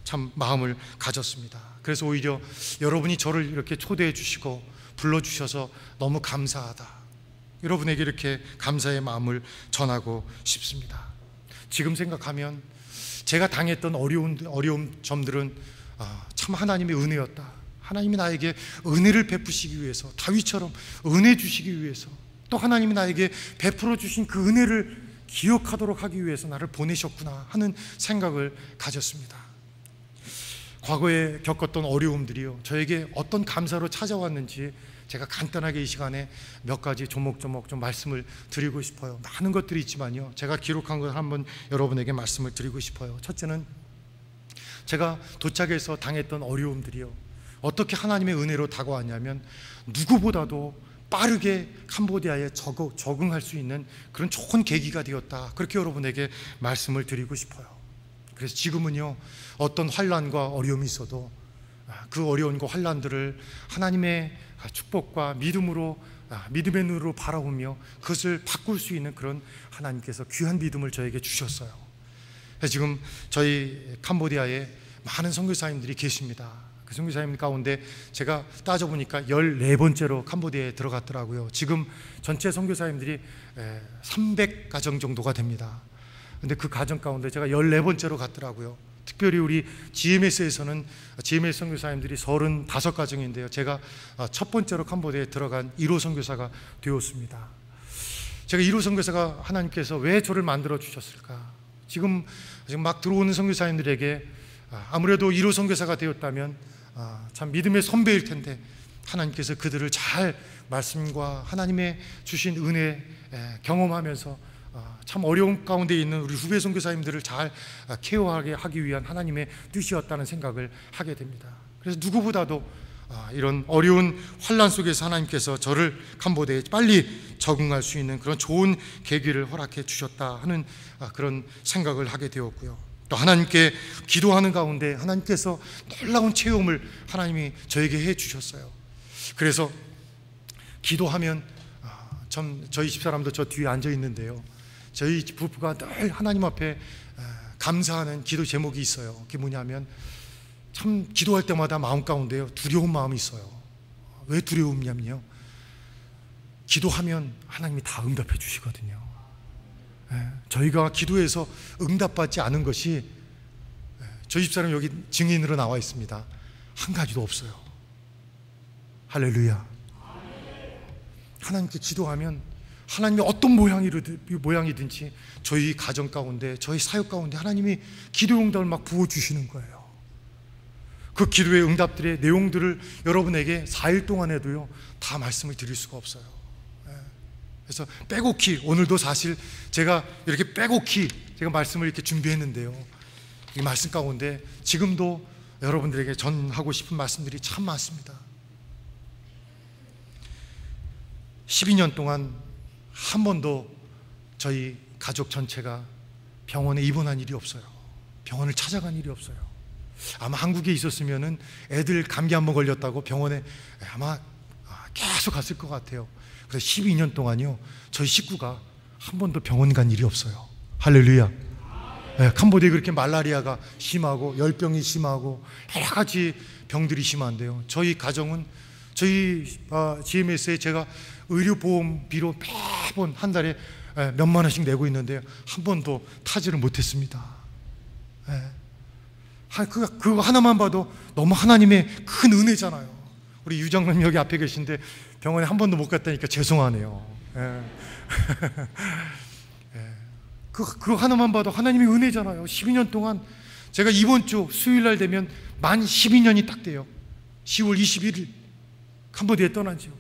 참 마음을 가졌습니다. 그래서 오히려 여러분이 저를 이렇게 초대해 주시고 불러주셔서 너무 감사하다, 여러분에게 이렇게 감사의 마음을 전하고 싶습니다. 지금 생각하면 제가 당했던 어려운 점들은 참 하나님의 은혜였다. 하나님이 나에게 은혜를 베푸시기 위해서, 다윗처럼 은혜 주시기 위해서, 또 하나님이 나에게 베풀어 주신 그 은혜를 기억하도록 하기 위해서 나를 보내셨구나 하는 생각을 가졌습니다. 과거에 겪었던 어려움들이요, 저에게 어떤 감사로 찾아왔는지 제가 간단하게 이 시간에 몇 가지 조목조목 좀 말씀을 드리고 싶어요. 많은 것들이 있지만요, 제가 기록한 걸 한번 여러분에게 말씀을 드리고 싶어요. 첫째는 제가 도착해서 당했던 어려움들이요, 어떻게 하나님의 은혜로 다가왔냐면 누구보다도 빠르게 캄보디아에 적응할 수 있는 그런 좋은 계기가 되었다, 그렇게 여러분에게 말씀을 드리고 싶어요. 그래서 지금은요, 어떤 환난과 어려움이 있어도 그 어려움과 환난들을 하나님의 축복과 믿음의 눈으로 바라보며 그것을 바꿀 수 있는 그런 하나님께서 귀한 믿음을 저에게 주셨어요. 그래서 지금 저희 캄보디아에 많은 선교사님들이 계십니다. 그 선교사님 가운데 제가 따져보니까 14번째로 캄보디아에 들어갔더라고요. 지금 전체 선교사님들이 300가정 정도가 됩니다. 근데 그 가정 가운데 제가 14번째로 갔더라고요. 특별히 우리 GMS에서는 GMS 선교사님들이 35가정인데요, 제가 첫 번째로 캄보디아에 들어간 1호 선교사가 되었습니다. 제가 1호 선교사가 하나님께서 왜 저를 만들어 주셨을까? 지금 막 들어오는 선교사님들에게 아무래도 1호 선교사가 되었다면 참 믿음의 선배일 텐데, 하나님께서 그들을 잘 말씀과 하나님의 주신 은혜 경험하면서 참 어려움 가운데 있는 우리 후배 선교사님들을 잘 케어하게 하기 위한 하나님의 뜻이었다는 생각을 하게 됩니다. 그래서 누구보다도 이런 어려운 환난 속에서 하나님께서 저를 캄보디아에 빨리 적응할 수 있는 그런 좋은 계기를 허락해 주셨다 하는 그런 생각을 하게 되었고요. 또 하나님께 기도하는 가운데 하나님께서 놀라운 체험을 하나님이 저에게 해 주셨어요. 그래서 기도하면 참 저희 집사람도 저 뒤에 앉아 있는데요, 저희 부부가 늘 하나님 앞에 감사하는 기도 제목이 있어요. 그게 뭐냐면, 참 기도할 때마다 마음 가운데요, 두려운 마음이 있어요. 왜 두려움이냐면요, 기도하면 하나님이 다 응답해 주시거든요. 저희가 기도해서 응답받지 않은 것이, 저희 집사람 여기 증인으로 나와 있습니다, 한 가지도 없어요. 할렐루야. 하나님께 기도하면 하나님이 어떤 모양이든지 저희 가정 가운데, 저희 사역 가운데 하나님이 기도 응답을 막 부어주시는 거예요. 그 기도의 응답들의 내용들을 여러분에게 4일 동안에도요 다 말씀을 드릴 수가 없어요. 그래서 빼곡히 오늘도 사실 제가 이렇게 빼곡히 제가 말씀을 이렇게 준비했는데요, 이 말씀 가운데 지금도 여러분들에게 전하고 싶은 말씀들이 참 많습니다. 12년 동안 한 번도 저희 가족 전체가 병원에 입원한 일이 없어요. 병원을 찾아간 일이 없어요. 아마 한국에 있었으면은 애들 감기 한번 걸렸다고 병원에 아마 계속 갔을 것 같아요. 그래서 12년 동안요, 저희 식구가 한 번도 병원 간 일이 없어요. 할렐루야. 캄보디아에 그렇게 말라리아가 심하고 열병이 심하고 여러 가지 병들이 심한데요, 저희 가정은 저희 GMS에 제가 의료보험비로 매번 한 달에 몇만 원씩 내고 있는데 한 번도 타지를 못했습니다. 그거 하나만 봐도 너무 하나님의 큰 은혜잖아요. 우리 유장님 여기 앞에 계신데 병원에 한 번도 못 갔다니까 죄송하네요. 그거 하나만 봐도 하나님의 은혜잖아요. 12년 동안 제가 이번 주 수요일날 되면 만 12년이 딱 돼요. 10월 21일 캄보디아에 떠난 지요.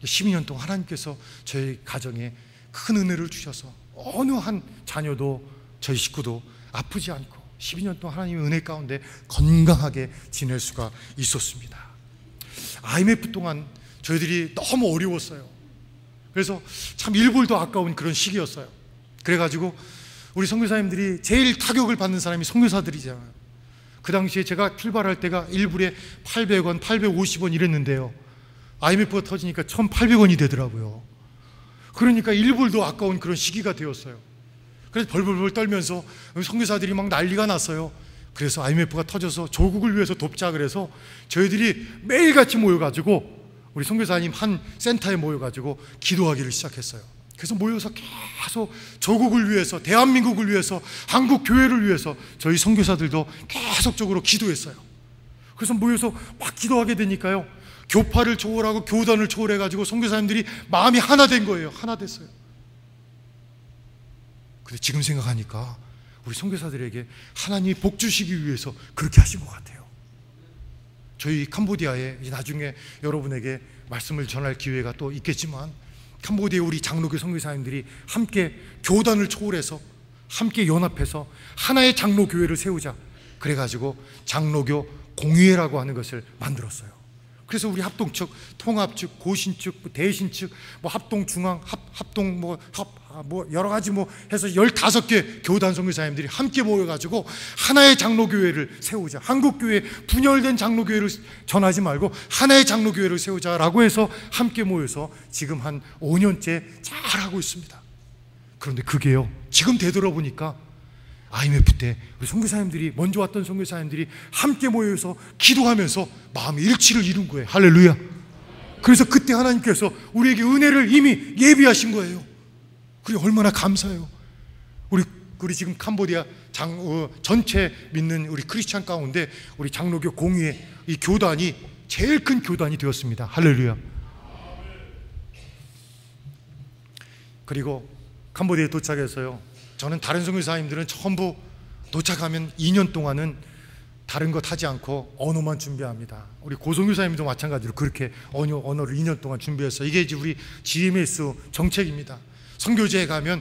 12년 동안 하나님께서 저희 가정에 큰 은혜를 주셔서 어느 한 자녀도 저희 식구도 아프지 않고 12년 동안 하나님의 은혜 가운데 건강하게 지낼 수가 있었습니다. IMF 동안 저희들이 너무 어려웠어요. 그래서 참 일불도 아까운 그런 시기였어요. 그래가지고 우리 선교사님들이 제일 타격을 받는 사람이 선교사들이잖아요. 그 당시에 제가 출발할 때가 1불에 800원, 850원 이랬는데요, IMF가 터지니까 1,800원이 되더라고요. 그러니까 1불도 아까운 그런 시기가 되었어요. 그래서 벌벌벌 떨면서 선교사들이 막 난리가 났어요. 그래서 IMF가 터져서 조국을 위해서 돕자 그래서 저희들이 매일같이 모여가지고 우리 선교사님 한 센터에 모여가지고 기도하기를 시작했어요. 그래서 모여서 계속 조국을 위해서, 대한민국을 위해서, 한국 교회를 위해서 저희 선교사들도 계속적으로 기도했어요. 그래서 모여서 막 기도하게 되니까요, 교파를 초월하고 교단을 초월해가지고 선교사님들이 마음이 하나 된 거예요. 하나 됐어요. 근데 지금 생각하니까 우리 선교사들에게 하나님이 복 주시기 위해서 그렇게 하신 것 같아요. 저희 캄보디아에 나중에 여러분에게 말씀을 전할 기회가 또 있겠지만, 캄보디아 우리 장로교 선교사님들이 함께 교단을 초월해서 함께 연합해서 하나의 장로교회를 세우자 그래가지고 장로교 공의회라고 하는 것을 만들었어요. 그래서 우리 합동 측, 통합 측, 고신 측, 대신 측, 합동 중앙, 합동 여러 가지 해서 15개 교단 선교사님들이 함께 모여가지고 하나의 장로교회를 세우자. 한국교회 분열된 장로교회를 전하지 말고 하나의 장로교회를 세우자라고 해서 함께 모여서 지금 한 5년째 잘하고 있습니다. 그런데 그게요, 지금 되돌아보니까 IMF 때 우리 선교사님들이, 먼저 왔던 선교사님들이 함께 모여서 기도하면서 마음의 일치를 이룬 거예요. 할렐루야. 그래서 그때 하나님께서 우리에게 은혜를 이미 예비하신 거예요. 그게 얼마나 감사해요. 우리 지금 캄보디아 전체 믿는 우리 크리스찬 가운데 우리 장로교 공의회 이 교단이 제일 큰 교단이 되었습니다. 할렐루야. 그리고 캄보디아에 도착해서요, 저는 다른 선교사님들은 전부 도착하면 2년 동안은 다른 것 하지 않고 언어만 준비합니다. 우리 고선교사님도 마찬가지로 그렇게 언어를 2년 동안 준비했어요. 이게 이제 우리 GMS 정책입니다. 선교제에 가면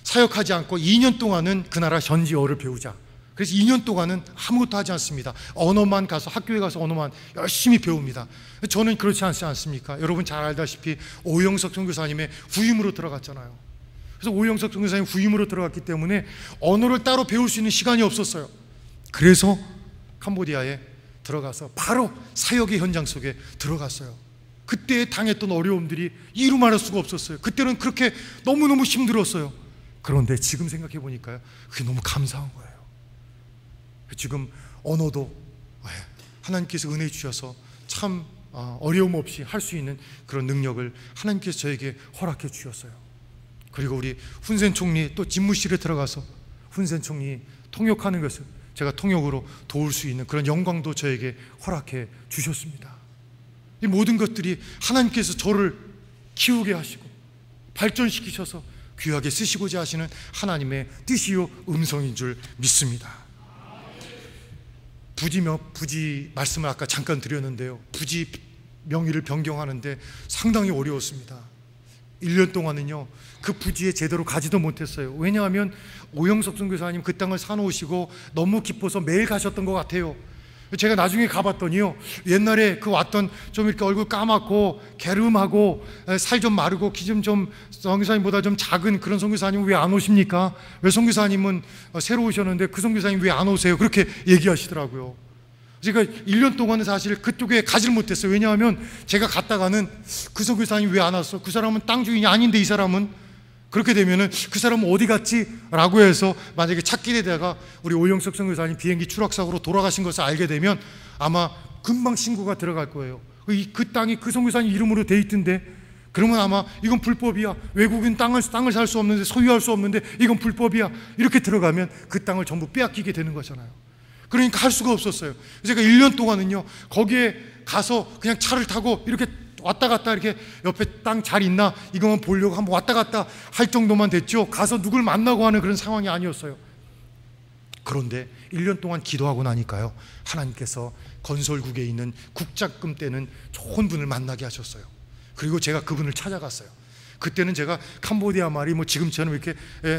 사역하지 않고 2년 동안은 그 나라 현지어를 배우자. 그래서 2년 동안은 아무것도 하지 않습니다. 언어만 가서, 학교에 가서 언어만 열심히 배웁니다. 저는 그렇지 않지 않습니까? 여러분 잘 알다시피 오영석 선교사님의 후임으로 들어갔잖아요. 그래서 오영석 선교사님 후임으로 들어갔기 때문에 언어를 따로 배울 수 있는 시간이 없었어요. 그래서 캄보디아에 들어가서 바로 사역의 현장 속에 들어갔어요. 그때 당했던 어려움들이 이루 말할 수가 없었어요. 그때는 그렇게 너무너무 힘들었어요. 그런데 지금 생각해 보니까요, 그게 너무 감사한 거예요. 지금 언어도 하나님께서 은혜 주셔서 참 어려움 없이 할 수 있는 그런 능력을 하나님께서 저에게 허락해 주셨어요. 그리고 우리 훈센 총리 또 집무실에 들어가서 훈센 총리 통역하는 것을 제가 통역으로 도울 수 있는 그런 영광도 저에게 허락해 주셨습니다. 이 모든 것들이 하나님께서 저를 키우게 하시고 발전시키셔서 귀하게 쓰시고자 하시는 하나님의 뜻이요 음성인 줄 믿습니다. 부지 말씀을 아까 잠깐 드렸는데요, 부지 명의를 변경하는데 상당히 어려웠습니다. 1년 동안은요 그 부지에 제대로 가지도 못했어요. 왜냐하면 오영석 선교사님 그 땅을 사놓으시고 너무 기뻐서 매일 가셨던 것 같아요. 제가 나중에 가봤더니요, 옛날에 그 왔던 좀 이렇게 얼굴 까맣고 게름하고 살 좀 마르고 키 좀 선교사님보다 좀 작은 그런 선교사님은 왜 안 오십니까? 왜 선교사님은 새로 오셨는데 그 선교사님 왜 안 오세요? 그렇게 얘기하시더라고요. 제가 1년 동안은 사실 그쪽에 가지를 못했어요. 왜냐하면 제가 갔다가는 그 선교사님 왜 안 왔어? 그 사람은 땅 주인이 아닌데 이 사람은? 그렇게 되면은 그 사람은 어디 갔지? 라고 해서 만약에 찾게 되다가 우리 오영석 선교사님 비행기 추락사고로 돌아가신 것을 알게 되면 아마 금방 신고가 들어갈 거예요. 그 땅이 그 선교사님 이름으로 돼 있던데, 그러면 아마 이건 불법이야. 외국인 땅을 살 수 없는데, 소유할 수 없는데 이건 불법이야. 이렇게 들어가면 그 땅을 전부 빼앗기게 되는 거잖아요. 그러니까 할 수가 없었어요. 제가 1년 동안은요, 거기에 가서 그냥 차를 타고 이렇게 왔다 갔다 이렇게 옆에 땅 잘 있나 이것만 보려고 한번 왔다 갔다 할 정도만 됐죠. 가서 누굴 만나고 하는 그런 상황이 아니었어요. 그런데 1년 동안 기도하고 나니까요, 하나님께서 건설국에 있는 국장금 때는 좋은 분을 만나게 하셨어요. 그리고 제가 그분을 찾아갔어요. 그때는 제가 캄보디아 말이 뭐 지금처럼 이렇게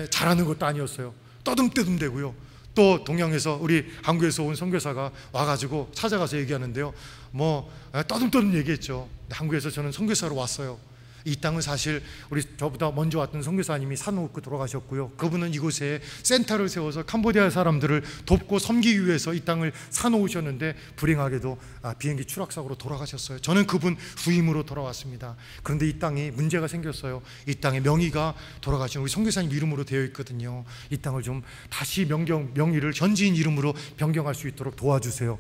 잘하는 것도 아니었어요. 떠듬떠듬대고요. 또 동양에서 우리 한국에서 온 선교사가 와가지고 찾아가서 얘기하는데요, 뭐 떠듬떠듬 얘기했죠. 한국에서 저는 선교사로 왔어요. 이 땅은 사실 우리 저보다 먼저 왔던 선교사님이 산 놓고 돌아가셨고요, 그분은 이곳에 센터를 세워서 캄보디아 사람들을 돕고 섬기기 위해서 이 땅을 사놓으셨는데 불행하게도 비행기 추락사고로 돌아가셨어요. 저는 그분 후임으로 돌아왔습니다. 그런데 이 땅이 문제가 생겼어요. 이 땅의 명의가 돌아가신 우리 선교사님 이름으로 되어 있거든요. 이 땅을 좀 다시 명의를 현지인 이름으로 변경할 수 있도록 도와주세요.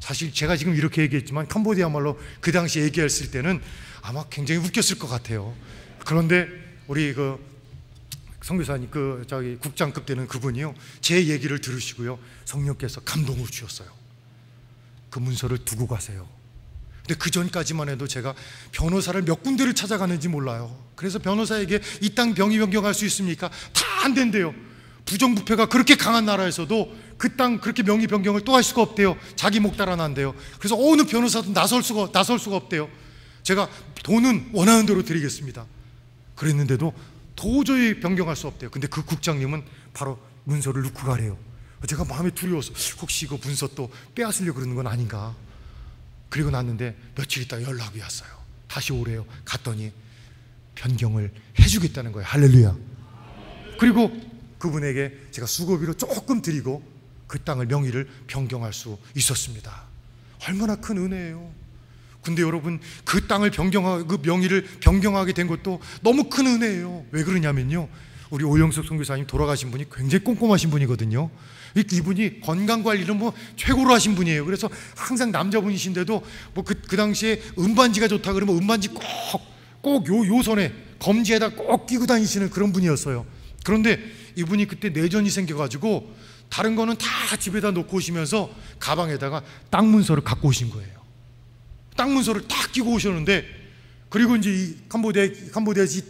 사실 제가 지금 이렇게 얘기했지만 캄보디아 말로 그 당시 얘기했을 때는 아마 굉장히 웃겼을 것 같아요. 그런데 우리 그 선교사님 국장급 되는 그분이요, 제 얘기를 들으시고요, 성령께서 감동을 주셨어요. 그 문서를 두고 가세요. 근데 그 전까지만 해도 제가 변호사를 몇 군데를 찾아가는지 몰라요. 그래서 변호사에게 이 땅 병이 변경할 수 있습니까? 다 안 된대요. 부정부패가 그렇게 강한 나라에서도 그 땅 그렇게 명의 변경을 또 할 수가 없대요. 자기 목 달아난대요. 그래서 어느 변호사도 나설 수가 없대요. 제가 돈은 원하는 대로 드리겠습니다. 그랬는데도 도저히 변경할 수 없대요. 근데 그 국장님은 바로 문서를 넣고 가래요. 제가 마음이 두려워서 혹시 이거 문서 또 빼앗으려고 그러는 건 아닌가. 그리고 났는데 며칠 있다 연락이 왔어요. 다시 오래요. 갔더니 변경을 해주겠다는 거예요. 할렐루야. 그리고 그분에게 제가 수고비로 조금 드리고 그 땅을 명의를 변경할 수 있었습니다. 얼마나 큰 은혜예요. 근데 여러분, 그 땅을 그 명의를 변경하게 된 것도 너무 큰 은혜예요. 왜 그러냐면요, 우리 오영석 선교사님 돌아가신 분이 굉장히 꼼꼼하신 분이거든요. 이분이 건강관리는 뭐 최고로 하신 분이에요. 그래서 항상 남자분이신데도 뭐 그 당시에 음반지가 좋다 그러면 음반지 꼭 요 손에 검지에다 꼭 끼고 다니시는 그런 분이었어요. 그런데 이분이 그때 내전이 생겨가지고 다른 거는 다 집에다 놓고 오시면서 가방에다가 땅 문서를 갖고 오신 거예요. 땅 문서를 딱 끼고 오셨는데, 그리고 이제 이 캄보디아에서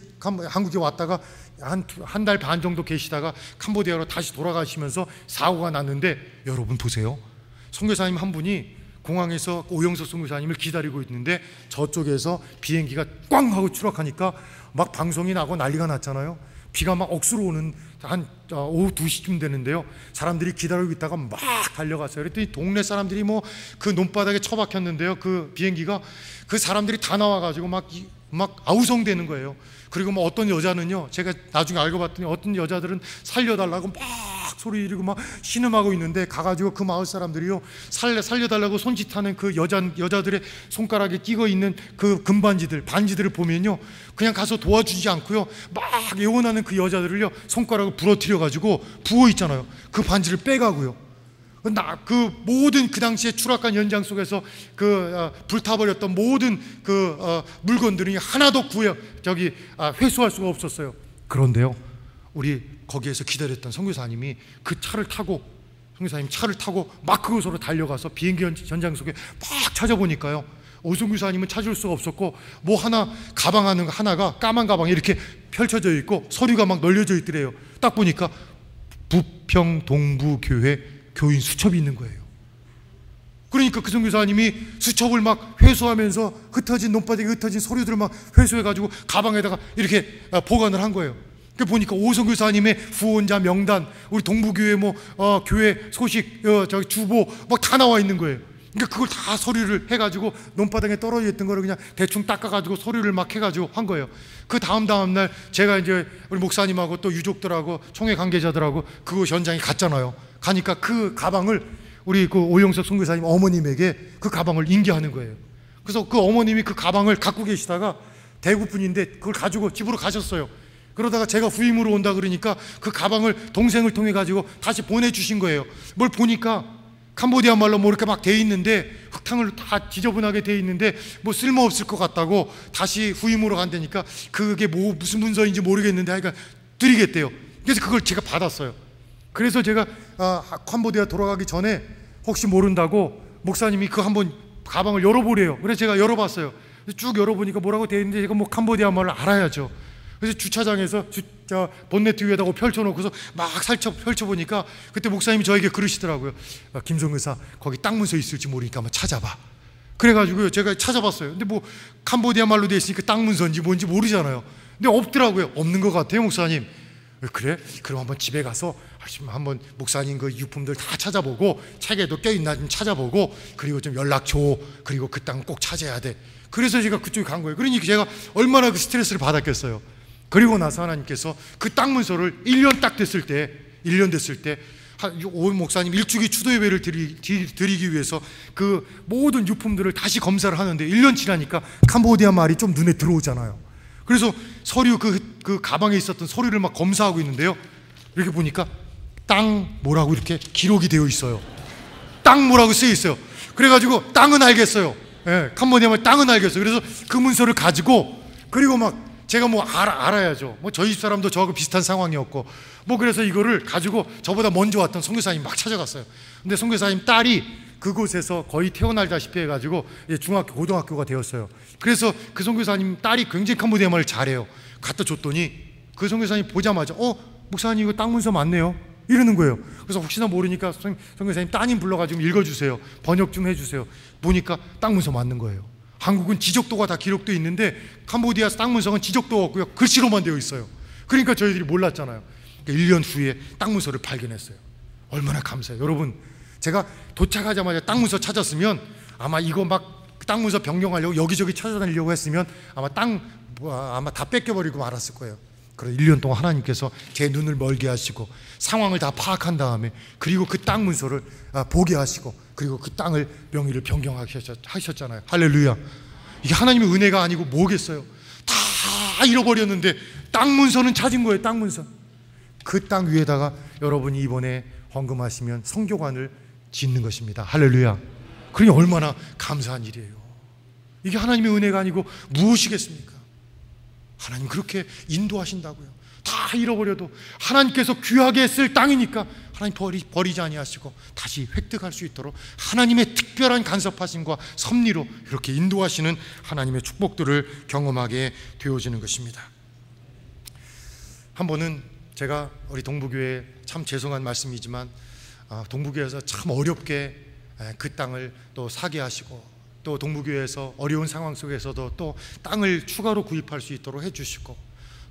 한국에 왔다가 한 달 반 정도 계시다가 캄보디아로 다시 돌아가시면서 사고가 났는데, 여러분 보세요. 선교사님 한 분이 공항에서 오영석 선교사님을 기다리고 있는데 저쪽에서 비행기가 꽝 하고 추락하니까 막 방송이 나고 난리가 났잖아요. 비가 막 억수로 오는 한 오후 2시쯤 되는데요, 사람들이 기다리고 있다가 막 달려갔어요. 그랬더니 동네 사람들이 뭐 그 논바닥에 처박혔는데요, 그 비행기가 그 사람들이 다 나와가지고 막 아우성대는 거예요. 그리고 뭐 어떤 여자는요, 제가 나중에 알고 봤더니 어떤 여자들은 살려달라고 막 소리 지르고 막 신음하고 있는데, 가가지고 그 마을 사람들이요, 살려달라고 손짓하는 그 여자들의 손가락에 끼고 있는 그 반지들을 보면요, 그냥 가서 도와주지 않고요, 막 애원하는 그 여자들을요, 손가락을 부러뜨려 가지고 부어 있잖아요. 그 반지를 빼가고요. 그 모든 그 당시에 추락한 현장 속에서 불타버렸던 모든 물건들이 하나도 회수할 수가 없었어요. 그런데요, 우리 거기에서 기다렸던 선교사님이 선교사님 차를 타고 막 그곳으로 달려가서 비행기 현장 속에 막 찾아보니까요, 오선교사님은 찾을 수가 없었고, 뭐 가방 하나가 까만 가방에 이렇게 펼쳐져 있고 서류가 막 널려져 있더래요. 딱 보니까 부평동부교회 교인 수첩이 있는 거예요. 그러니까 그 선교사님이 수첩을 막 회수하면서 논바닥에 흩어진 서류들을 막 회수해가지고 가방에다가 이렇게 보관을 한 거예요. 그 보니까 오선교사님의 후원자 명단, 우리 동부교회 교회 소식, 주보 막 다 나와 있는 거예요. 그러니까 그걸 다 서류를 해가지고 논바닥에 떨어져 있던 거를 그냥 대충 닦아가지고 서류를 막 해가지고 한 거예요. 그 다음 날 제가 이제 우리 목사님하고 또 유족들하고 총회 관계자들하고 그 현장에 갔잖아요. 가니까 그 가방을 우리 그 오영석 선교사님 어머님에게 그 가방을 인계하는 거예요. 그래서 그 어머님이 그 가방을 갖고 계시다가 대구 분인데 그걸 가지고 집으로 가셨어요. 그러다가 제가 후임으로 온다 그러니까 그 가방을 동생을 통해 가지고 다시 보내주신 거예요. 뭘 보니까 캄보디아 말로 뭐 이렇게 막 돼 있는데 흙탕을 다 지저분하게 돼 있는데 뭐 쓸모없을 것 같다고 다시 후임으로 간다니까 그게 뭐 무슨 문서인지 모르겠는데 하여간 드리겠대요. 그래서 그걸 제가 받았어요. 그래서 제가 캄보디아 돌아가기 전에 혹시 모른다고 목사님이 그 한번 가방을 열어보래요. 그래서 제가 열어봤어요. 쭉 열어보니까 뭐라고 돼 있는데 제가 뭐 캄보디아 말을 알아야죠. 그래서 주차장에서 본네트 위에다가 펼쳐놓고서 막 살짝 펼쳐보니까 그때 목사님이 저에게 그러시더라고요. 김성교사 거기 땅 문서 있을지 모르니까 한번 찾아봐. 그래가지고요 제가 찾아봤어요. 근데 뭐 캄보디아 말로 돼 있으니까 땅 문서인지 뭔지 모르잖아요. 근데 없더라고요. 없는 것 같아요 목사님. 그래? 그럼 한번 집에 가서 한번 목사님 그 유품들 다 찾아보고 책에도 껴있나 좀 찾아보고 그리고 좀 연락 줘. 그리고 그 땅 꼭 찾아야 돼. 그래서 제가 그쪽에 간 거예요. 그러니까 제가 얼마나 그 스트레스를 받았겠어요. 그리고 나서 하나님께서 그 땅 문서를 1년 딱 됐을 때, 1년 됐을 때 오 목사님 일주기 추도 예배를 드리기 위해서 그 모든 유품들을 다시 검사를 하는데 1년 지나니까 캄보디아 말이 좀 눈에 들어오잖아요. 그래서 서류 그 가방에 있었던 서류를 막 검사하고 있는데요. 이렇게 보니까 땅 뭐라고 이렇게 기록이 되어 있어요. 땅 뭐라고 쓰여 있어요. 그래가지고 땅은 알겠어요. 예, 캄보디아 말 땅은 알겠어요. 그래서 그 문서를 가지고 그리고 막 제가 뭐 알아야죠. 뭐 저희 집 사람도 저하고 비슷한 상황이었고 뭐 그래서 이거를 가지고 저보다 먼저 왔던 선교사님 막 찾아갔어요. 근데 선교사님 딸이 그곳에서 거의 태어날다시피 해가지고 이제 중학교 고등학교가 되었어요. 그래서 그 선교사님 딸이 굉장히 캄보디아 말을 잘해요. 갖다 줬더니 그 선교사님 보자마자 목사님 이거 땅 문서 맞네요 이러는 거예요. 그래서 혹시나 모르니까 선교사님 따님 불러가지고 읽어주세요. 번역 좀 해주세요. 보니까 땅 문서 맞는 거예요. 한국은 지적도가 다 기록되어 있는데 캄보디아 땅 문서는 지적도가 없고요. 글씨로만 되어 있어요. 그러니까 저희들이 몰랐잖아요. 그러니까 1년 후에 땅 문서를 발견했어요. 얼마나 감사해요. 여러분 제가 도착하자마자 땅 문서 찾았으면 아마 이거 막 땅 문서 변경하려고 여기저기 찾아다니려고 했으면 아마 아마 다 뺏겨버리고 말았을 거예요. 그래서 1년 동안 하나님께서 제 눈을 멀게 하시고 상황을 다 파악한 다음에 그리고 그 땅 문서를 보게 하시고 그리고 그 땅을 명의를 변경하셨잖아요. 할렐루야. 이게 하나님의 은혜가 아니고 뭐겠어요. 다 잃어버렸는데 땅 문서는 찾은 거예요. 땅 문서. 그 땅 위에다가 여러분이 이번에 헌금하시면 성교관을 짓는 것입니다. 할렐루야. 그러니 얼마나 감사한 일이에요. 이게 하나님의 은혜가 아니고 무엇이겠습니까? 하나님 그렇게 인도하신다고요. 다 잃어버려도 하나님께서 귀하게 쓸 땅이니까 하나님 버리지 아니하시고 다시 획득할 수 있도록 하나님의 특별한 간섭하심과 섭리로 이렇게 인도하시는 하나님의 축복들을 경험하게 되어지는 것입니다. 한 번은 제가 우리 동부교회 참 죄송한 말씀이지만 동부교회에서 참 어렵게 그 땅을 또 사게 하시고 또 동부교회에서 어려운 상황 속에서도 또 땅을 추가로 구입할 수 있도록 해주시고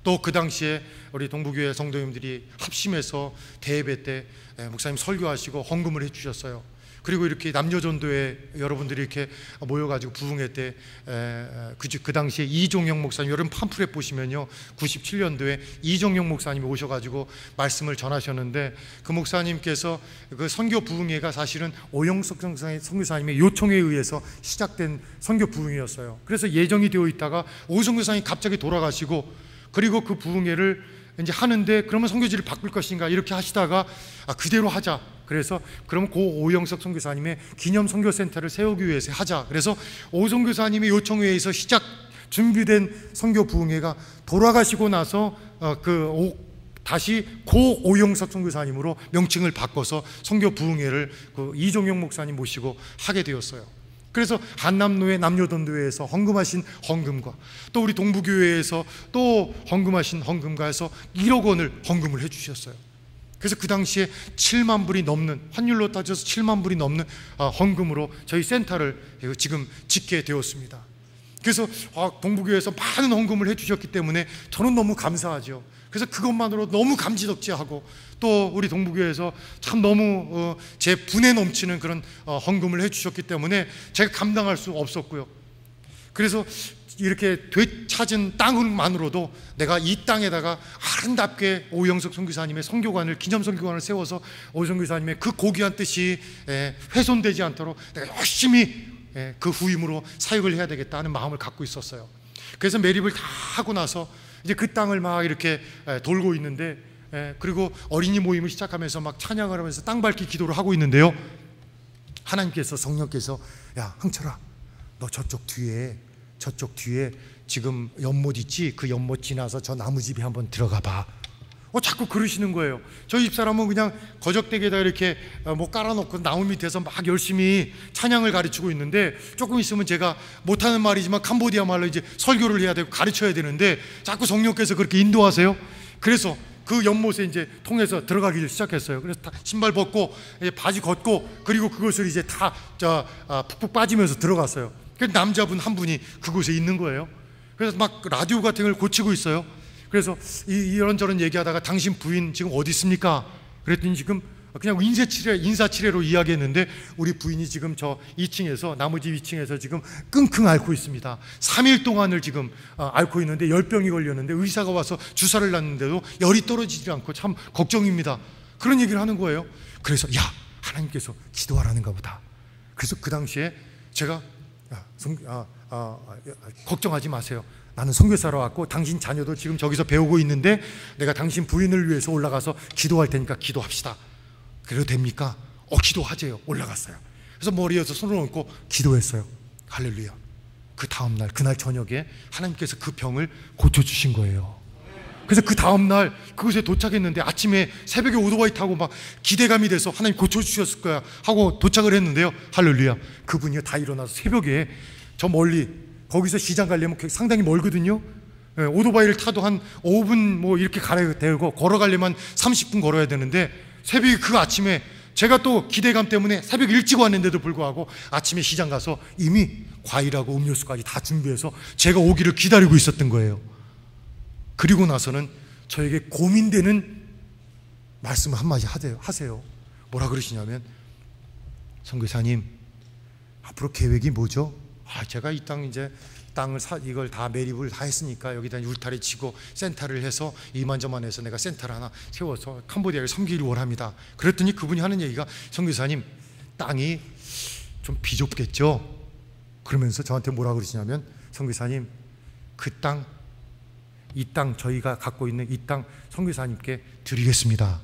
또 그 당시에 우리 동부교회 성도님들이 합심해서 대예배 때 목사님 설교하시고 헌금을 해주셨어요. 그리고 이렇게 남녀전도회 여러분들이 이렇게 모여가지고 부흥회 때 그 당시에 이종영 목사님 여러분 팜플렛 보시면요 97년도에 이종영 목사님이 오셔가지고 말씀을 전하셨는데 그 목사님께서 그 선교 부흥회가 사실은 오영석 선교사님의 요청에 의해서 시작된 선교 부흥회였어요. 그래서 예정이 되어 있다가 오 선교사님이 갑자기 돌아가시고 그리고 그 부흥회를 이제 하는데 그러면 선교지를 바꿀 것인가 이렇게 하시다가 그대로 하자. 그래서 그러면 고 오영석 선교사님의 기념 선교센터를 세우기 위해서 하자. 그래서 오 선교사님의 요청에 의해서 시작 준비된 선교 부흥회가 돌아가시고 나서 다시 고 오영석 선교사님으로 명칭을 바꿔서 선교 부흥회를 그 이종영 목사님 모시고 하게 되었어요. 그래서 한남로의 남녀전도회에서 헌금하신 헌금과 또 우리 동부교회에서 또 헌금하신 헌금과 해서 1억 원을 헌금을 해주셨어요. 그래서 그 당시에 7만 불이 넘는 환율로 따져서 7만 불이 넘는 헌금으로 저희 센터를 지금 짓게 되었습니다. 그래서 동부교회에서 많은 헌금을 해주셨기 때문에 저는 너무 감사하죠. 그래서 그것만으로 너무 감지덕지하고 또 우리 동부교회에서 참 너무 제 분에 넘치는 그런 헌금을 해주셨기 때문에 제가 감당할 수 없었고요. 그래서 이렇게 되찾은 땅만으로도 내가 이 땅에다가 아름답게 오영석 선교사님의 선교관을, 기념 선교관을 세워서 오 선교사님의 그 고귀한 뜻이 훼손되지 않도록 내가 열심히 그 후임으로 사역을 해야 되겠다 하는 마음을 갖고 있었어요. 그래서 매립을 다 하고 나서 이제 그 땅을 막 이렇게 돌고 있는데, 그리고 어린이 모임을 시작하면서 막 찬양을 하면서 땅 밟기 기도를 하고 있는데요, 하나님께서, 성령께서, 야 흥철아, 너 저쪽 뒤에 지금 연못 있지? 그 연못 지나서 저 나무집에 한번 들어가 봐. 자꾸 그러시는 거예요. 저희 집사람은 그냥 거적대기에다 이렇게 뭐 깔아놓고 나무 밑에서 막 열심히 찬양을 가르치고 있는데, 조금 있으면 제가 못하는 말이지만 캄보디아 말로 이제 설교를 해야 되고 가르쳐야 되는데 자꾸 성령께서 그렇게 인도하세요. 그래서 그 연못에 이제 통해서 들어가기 시작했어요. 그래서 다 신발 벗고 바지 걷고, 그리고 그것을 이제 다 푹푹 빠지면서 들어갔어요. 그 남자분 한 분이 그곳에 있는 거예요. 그래서 막 라디오 같은 걸 고치고 있어요. 그래서 이런저런 얘기하다가 당신 부인 지금 어디 있습니까? 그랬더니 지금 그냥 인사치레로 이야기했는데, 우리 부인이 지금 저 2층에서, 나무집 2층에서 지금 끙끙 앓고 있습니다. 3일 동안을 지금 앓고 있는데 열병이 걸렸는데 의사가 와서 주사를 놨는데도 열이 떨어지지 않고 참 걱정입니다. 그런 얘기를 하는 거예요. 그래서 야, 하나님께서 기도하라는가 보다. 그래서 그 당시에 제가 걱정하지 마세요. 나는 선교사로 왔고 당신 자녀도 지금 저기서 배우고 있는데 내가 당신 부인을 위해서 올라가서 기도할 테니까 기도합시다. 그래도 됩니까? 기도하재요. 올라갔어요. 그래서 머리에서 손을 얹고 기도했어요. 할렐루야. 그 다음날, 그날 저녁에 하나님께서 그 병을 고쳐주신 거예요. 그래서 그 다음날 그곳에 도착했는데, 아침에 새벽에 오토바이 타고 막 기대감이 돼서 하나님 고쳐주셨을 거야 하고 도착을 했는데요, 할렐루야, 그분이 다 일어나서 새벽에 저 멀리, 거기서 시장 가려면 상당히 멀거든요. 오토바이를 타도 한 5분 뭐 이렇게 가야 되고, 걸어가려면 30분 걸어야 되는데, 새벽에 그 아침에 제가 또 기대감 때문에 새벽 일찍 왔는데도 불구하고 아침에 시장 가서 이미 과일하고 음료수까지 다 준비해서 제가 오기를 기다리고 있었던 거예요. 그리고 나서는 저에게 고민되는 말씀을 한마디 하세요. 뭐라 그러시냐면, 선교사님, 앞으로 계획이 뭐죠? 제가 이 땅 이제 이걸 다 매립을 다 했으니까 여기다 울타리 치고 센터를 해서 이만저만 해서 내가 센터를 하나 세워서 캄보디아를 섬기기를 원합니다. 그랬더니 그분이 하는 얘기가, 선교사님, 땅이 좀 비좁겠죠? 그러면서 저한테 뭐라 그러시냐면, 선교사님, 이 땅 저희가 갖고 있는 이 땅 선교사님께 드리겠습니다.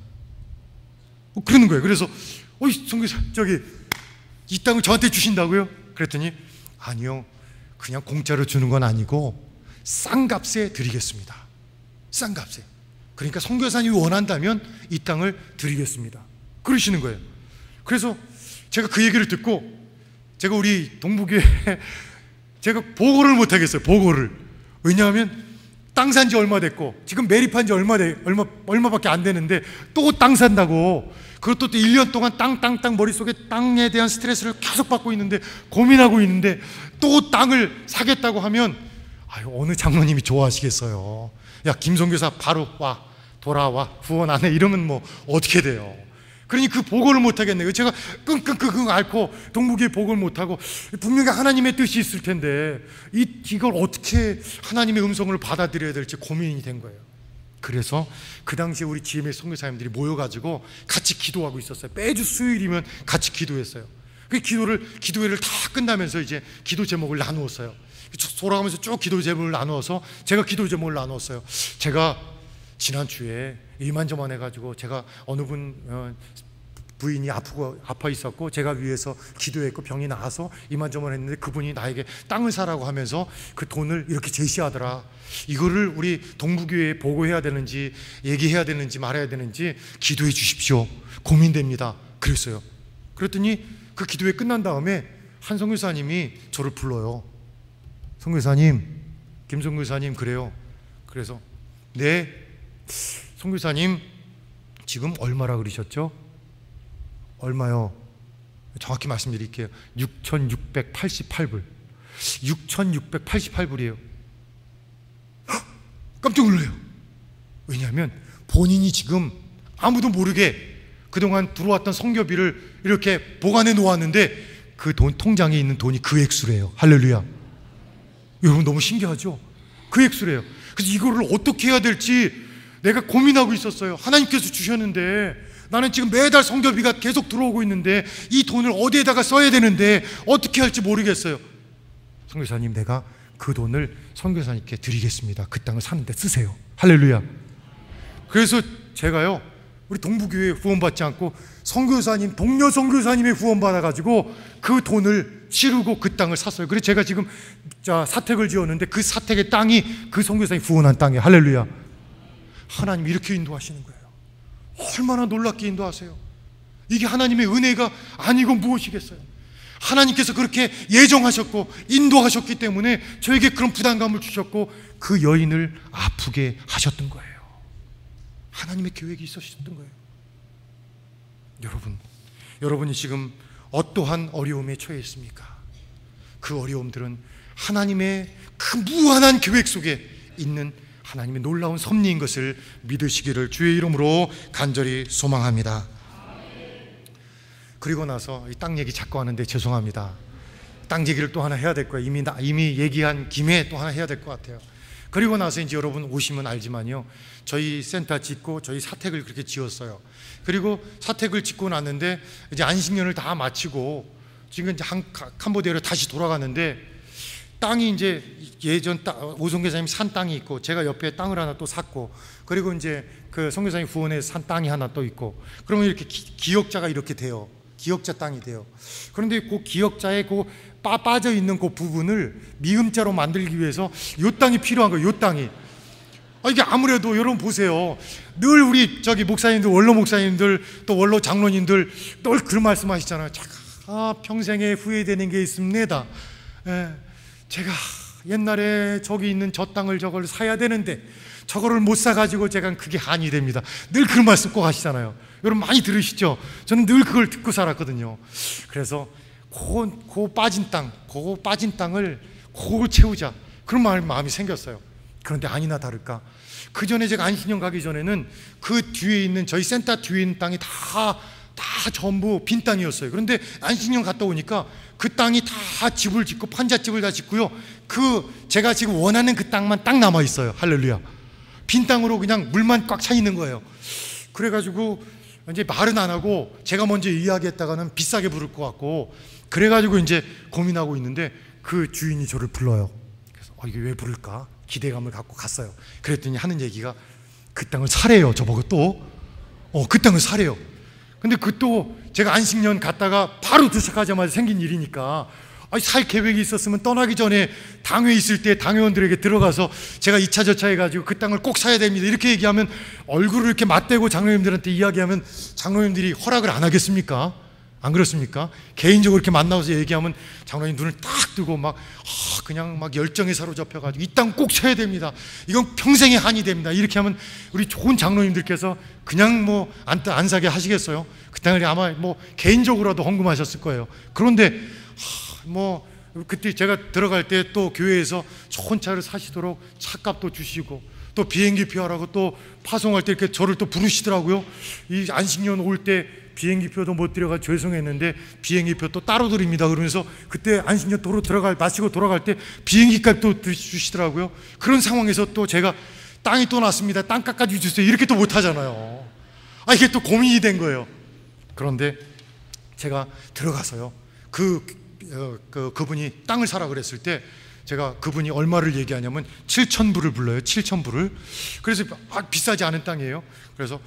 그러는 거예요. 그래서 선교사, 이 땅을 저한테 주신다고요? 그랬더니, 아니요, 그냥 공짜로 주는 건 아니고 싼 값에 드리겠습니다. 싼 값에. 그러니까 선교사님이 원한다면 이 땅을 드리겠습니다. 그러시는 거예요. 그래서 제가 그 얘기를 듣고, 제가 우리 동부교회 제가 보고를 못 하겠어요. 보고를. 왜냐하면 땅 산 지 얼마 됐고 지금 매립한 지 얼마밖에 안 되는데 또 땅 산다고, 그것도 또 1년 동안 땅 머릿속에 땅에 대한 스트레스를 계속 받고 있는데, 고민하고 있는데, 또 땅을 사겠다고 하면 어느 장로님이 좋아하시겠어요. 야, 김선교사 바로 와, 돌아와, 후원 안 해, 이러면 뭐 어떻게 돼요? 그러니 그 보고를 못 하겠네요. 제가 끙끙 앓고 동무교회 보고를 못 하고, 분명히 하나님의 뜻이 있을 텐데 이걸 어떻게 하나님의 음성을 받아들여야 될지 고민이 된 거예요. 그래서 그 당시에 우리 GM의 선교사님들이 모여가지고 같이 기도하고 있었어요. 매주 수요일이면 같이 기도했어요. 그 기도회를 다 끝나면서 이제 기도 제목을 나누었어요. 돌아가면서 쭉 기도 제목을 나누어서 제가 기도 제목을 나누었어요. 제가 지난주에 이만저만 해가지고 제가 어느 부인이 아파 있었고 제가 위해서 기도했고 병이 나아서 이만저만 했는데, 그분이 나에게 땅을 사라고 하면서 그 돈을 이렇게 제시하더라. 이거를 우리 동부교회에 보고해야 되는지 얘기해야 되는지 말해야 되는지 기도해 주십시오. 고민됩니다. 그랬어요. 그랬더니 그 기도회 끝난 다음에 한 선교사님이 저를 불러요. 선교사님, 김 선교사님, 그래요. 그래서 네, 선교사님 지금 얼마라 그러셨죠? 얼마요? 정확히 말씀드릴게요. 6,688불. 6,688불이에요. 깜짝 놀라요. 왜냐하면 본인이 지금 아무도 모르게 그동안 들어왔던 성교비를 이렇게 보관해 놓았는데 그 돈, 통장에 있는 돈이 그 액수래요. 할렐루야. 여러분 너무 신기하죠? 그 액수래요. 그래서 이거를 어떻게 해야 될지 내가 고민하고 있었어요. 하나님께서 주셨는데 나는 지금 매달 성교비가 계속 들어오고 있는데 이 돈을 어디에다가 써야 되는데 어떻게 할지 모르겠어요. 선교사님, 내가 그 돈을 선교사님께 드리겠습니다. 그 땅을 사는데 쓰세요. 할렐루야. 그래서 제가요, 우리 동부교회 후원받지 않고 선교사님, 동료 선교사님의 후원받아가지고 그 돈을 치르고 그 땅을 샀어요. 그래서 제가 지금 사택을 지었는데 그 사택의 땅이 그 선교사님 후원한 땅이에요. 할렐루야. 하나님 이렇게 인도하시는 거예요. 얼마나 놀랍게 인도하세요. 이게 하나님의 은혜가 아니고 무엇이겠어요. 하나님께서 그렇게 예정하셨고 인도하셨기 때문에 저에게 그런 부담감을 주셨고 그 여인을 아프게 하셨던 거예요. 하나님의 계획이 있으셨던 거예요. 여러분이 지금 어떠한 어려움에 처해 있습니까? 그 어려움들은 하나님의 그 무한한 계획 속에 있는 하나님의 놀라운 섭리인 것을 믿으시기를 주의 이름으로 간절히 소망합니다. 그리고 나서 이 땅 얘기 자꾸 하는데 죄송합니다. 땅 얘기를 또 하나 해야 될 거예요. 이미 얘기한 김에 또 하나 해야 될 것 같아요. 그리고 나서 이제 여러분 오시면 알지만요, 저희 센터 짓고 저희 사택을 그렇게 지었어요. 그리고 사택을 짓고 났는데 이제 안식년을 다 마치고 지금 이제 캄보디아로 다시 돌아가는데 땅이 이제 예전 오성교사님 산 땅이 있고 제가 옆에 땅을 하나 또 샀고 그리고 이제 그 성교사님 후원에서 산 땅이 하나 또 있고 그러면 이렇게 기역자가 이렇게 돼요. 기역자 땅이 돼요. 그런데 그 기역자에 그 빠져 있는 그 부분을 미음자로 만들기 위해서 요 땅이 필요한 거예요. 요 땅이. 이게 아무래도 여러분 보세요. 늘 우리 목사님들, 원로 목사님들 또 원로 장로님들 늘 그런 말씀하시잖아요. 평생에 후회되는 게 있습니다. 제가 옛날에 저기 있는 저 땅을 저걸 사야 되는데 저거를 못 사가지고 제가 그게 한이 됩니다. 늘 그런 말씀 꼭 하시잖아요. 여러분 많이 들으시죠? 저는 늘 그걸 듣고 살았거든요. 그래서 그 빠진 땅을 그걸 채우자 그런 마음이 생겼어요. 그런데 아니나 다를까 그 전에 제가 안식년 가기 전에는 그 뒤에 있는 저희 센터 뒤에 있는 땅이 다 전부 빈 땅이었어요. 그런데 안식년 갔다 오니까 그 땅이 다 집을 짓고 판잣집을 다 짓고요. 제가 지금 원하는 그 땅만 딱 남아 있어요. 할렐루야. 빈 땅으로 그냥 물만 꽉 차 있는 거예요. 그래가지고 이제 말은 안 하고 제가 먼저 이야기했다가는 비싸게 부를 것 같고 그래가지고 이제 고민하고 있는데 그 주인이 저를 불러요. 그래서 이게 왜 부를까 기대감을 갖고 갔어요. 그랬더니 하는 얘기가 그 땅을 사래요. 저보고 또 그 땅을 사래요. 근데 또 제가 안식년 갔다가 바로 도착하자마자 생긴 일이니까 살 계획이 있었으면 떠나기 전에 당회에 있을 때 당회원들에게 들어가서 제가 2차 저차 해가지고 그 땅을 꼭 사야 됩니다 이렇게 얘기하면 얼굴을 이렇게 맞대고 장로님들한테 이야기하면 장로님들이 허락을 안 하겠습니까? 안 그렇습니까? 개인적으로 이렇게 만나서 얘기하면 장로님 눈을 딱 뜨고 그냥 열정에 사로잡혀가지고 이 땅 꼭 쳐야 됩니다. 이건 평생의 한이 됩니다. 이렇게 하면 우리 좋은 장로님들께서 그냥 안 사게 하시겠어요? 그 땅을 아마 개인적으로라도 헌금하셨을 거예요. 그런데 그때 제가 들어갈 때 또 교회에서 좋은 차를 사시도록 차값도 주시고 또 비행기표 하라고 또 파송할 때 이렇게 저를 또 부르시더라고요. 이 안식년 올 때 비행기표도 못 드려가지고 죄송했는데 비행기표 또 따로 드립니다 그러면서 그때 안식년 마치고 돌아갈 때 비행기값도 주시더라고요. 그런 상황에서 또 제가 땅이 또 났습니다 땅값까지 주세요 이렇게 또 못하잖아요. 이게 또 고민이 된 거예요. 그런데 제가 들어가서요 그분이 땅을 사라 그랬을 때 제가 그분이 얼마를 얘기하냐면 7,000불을 불러요. 7,000불을. 그래서 비싸지 않은 땅이에요. 그래서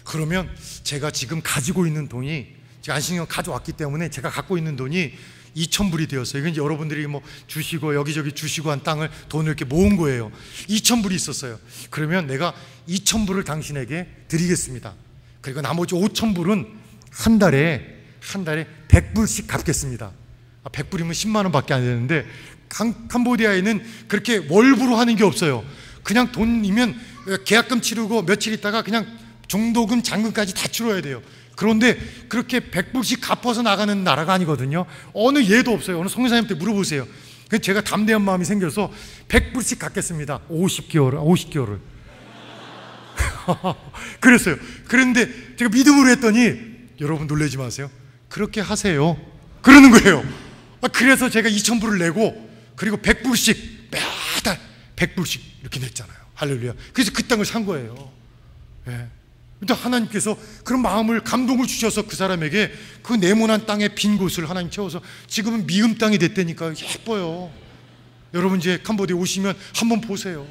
그러면 제가 지금 가지고 있는 돈이 제가 안식년 가져왔기 때문에 제가 갖고 있는 돈이 2,000불이 되었어요. 이건 여러분들이 주시고 여기저기 주시고 한 돈을 이렇게 모은 거예요. 2,000불이 있었어요. 그러면 내가 2,000불을 당신에게 드리겠습니다. 그리고 나머지 5,000불은 한 달에 100불씩 갚겠습니다. 100불이면 10만 원밖에 안 되는데 캄보디아에는 그렇게 월부로 하는 게 없어요. 그냥 돈이면 계약금 치르고 며칠 있다가 그냥 중도금, 잔금까지 다 치러야 돼요. 그런데 그렇게 100불씩 갚아서 나가는 나라가 아니거든요. 어느 예도 없어요. 어느 성교사님한테 물어보세요. 그래서 제가 담대한 마음이 생겨서 100불씩 갚겠습니다. 50개월을 그랬어요. 그런데 제가 믿음으로 했더니 여러분 놀라지 마세요. 그렇게 하세요. 그러는 거예요. 그래서 제가 2,000불을 내고 그리고 100불씩 매달 100불씩 이렇게 냈잖아요. 할렐루야. 그래서 그 땅을 산 거예요. 예. 근데 하나님께서 그런 마음을 감동을 주셔서 그 사람에게 그 네모난 땅의 빈 곳을 하나님 채워서 지금은 미음 땅이 됐다니까. 예뻐요. 여러분 이제 캄보디아 오시면 한번 보세요.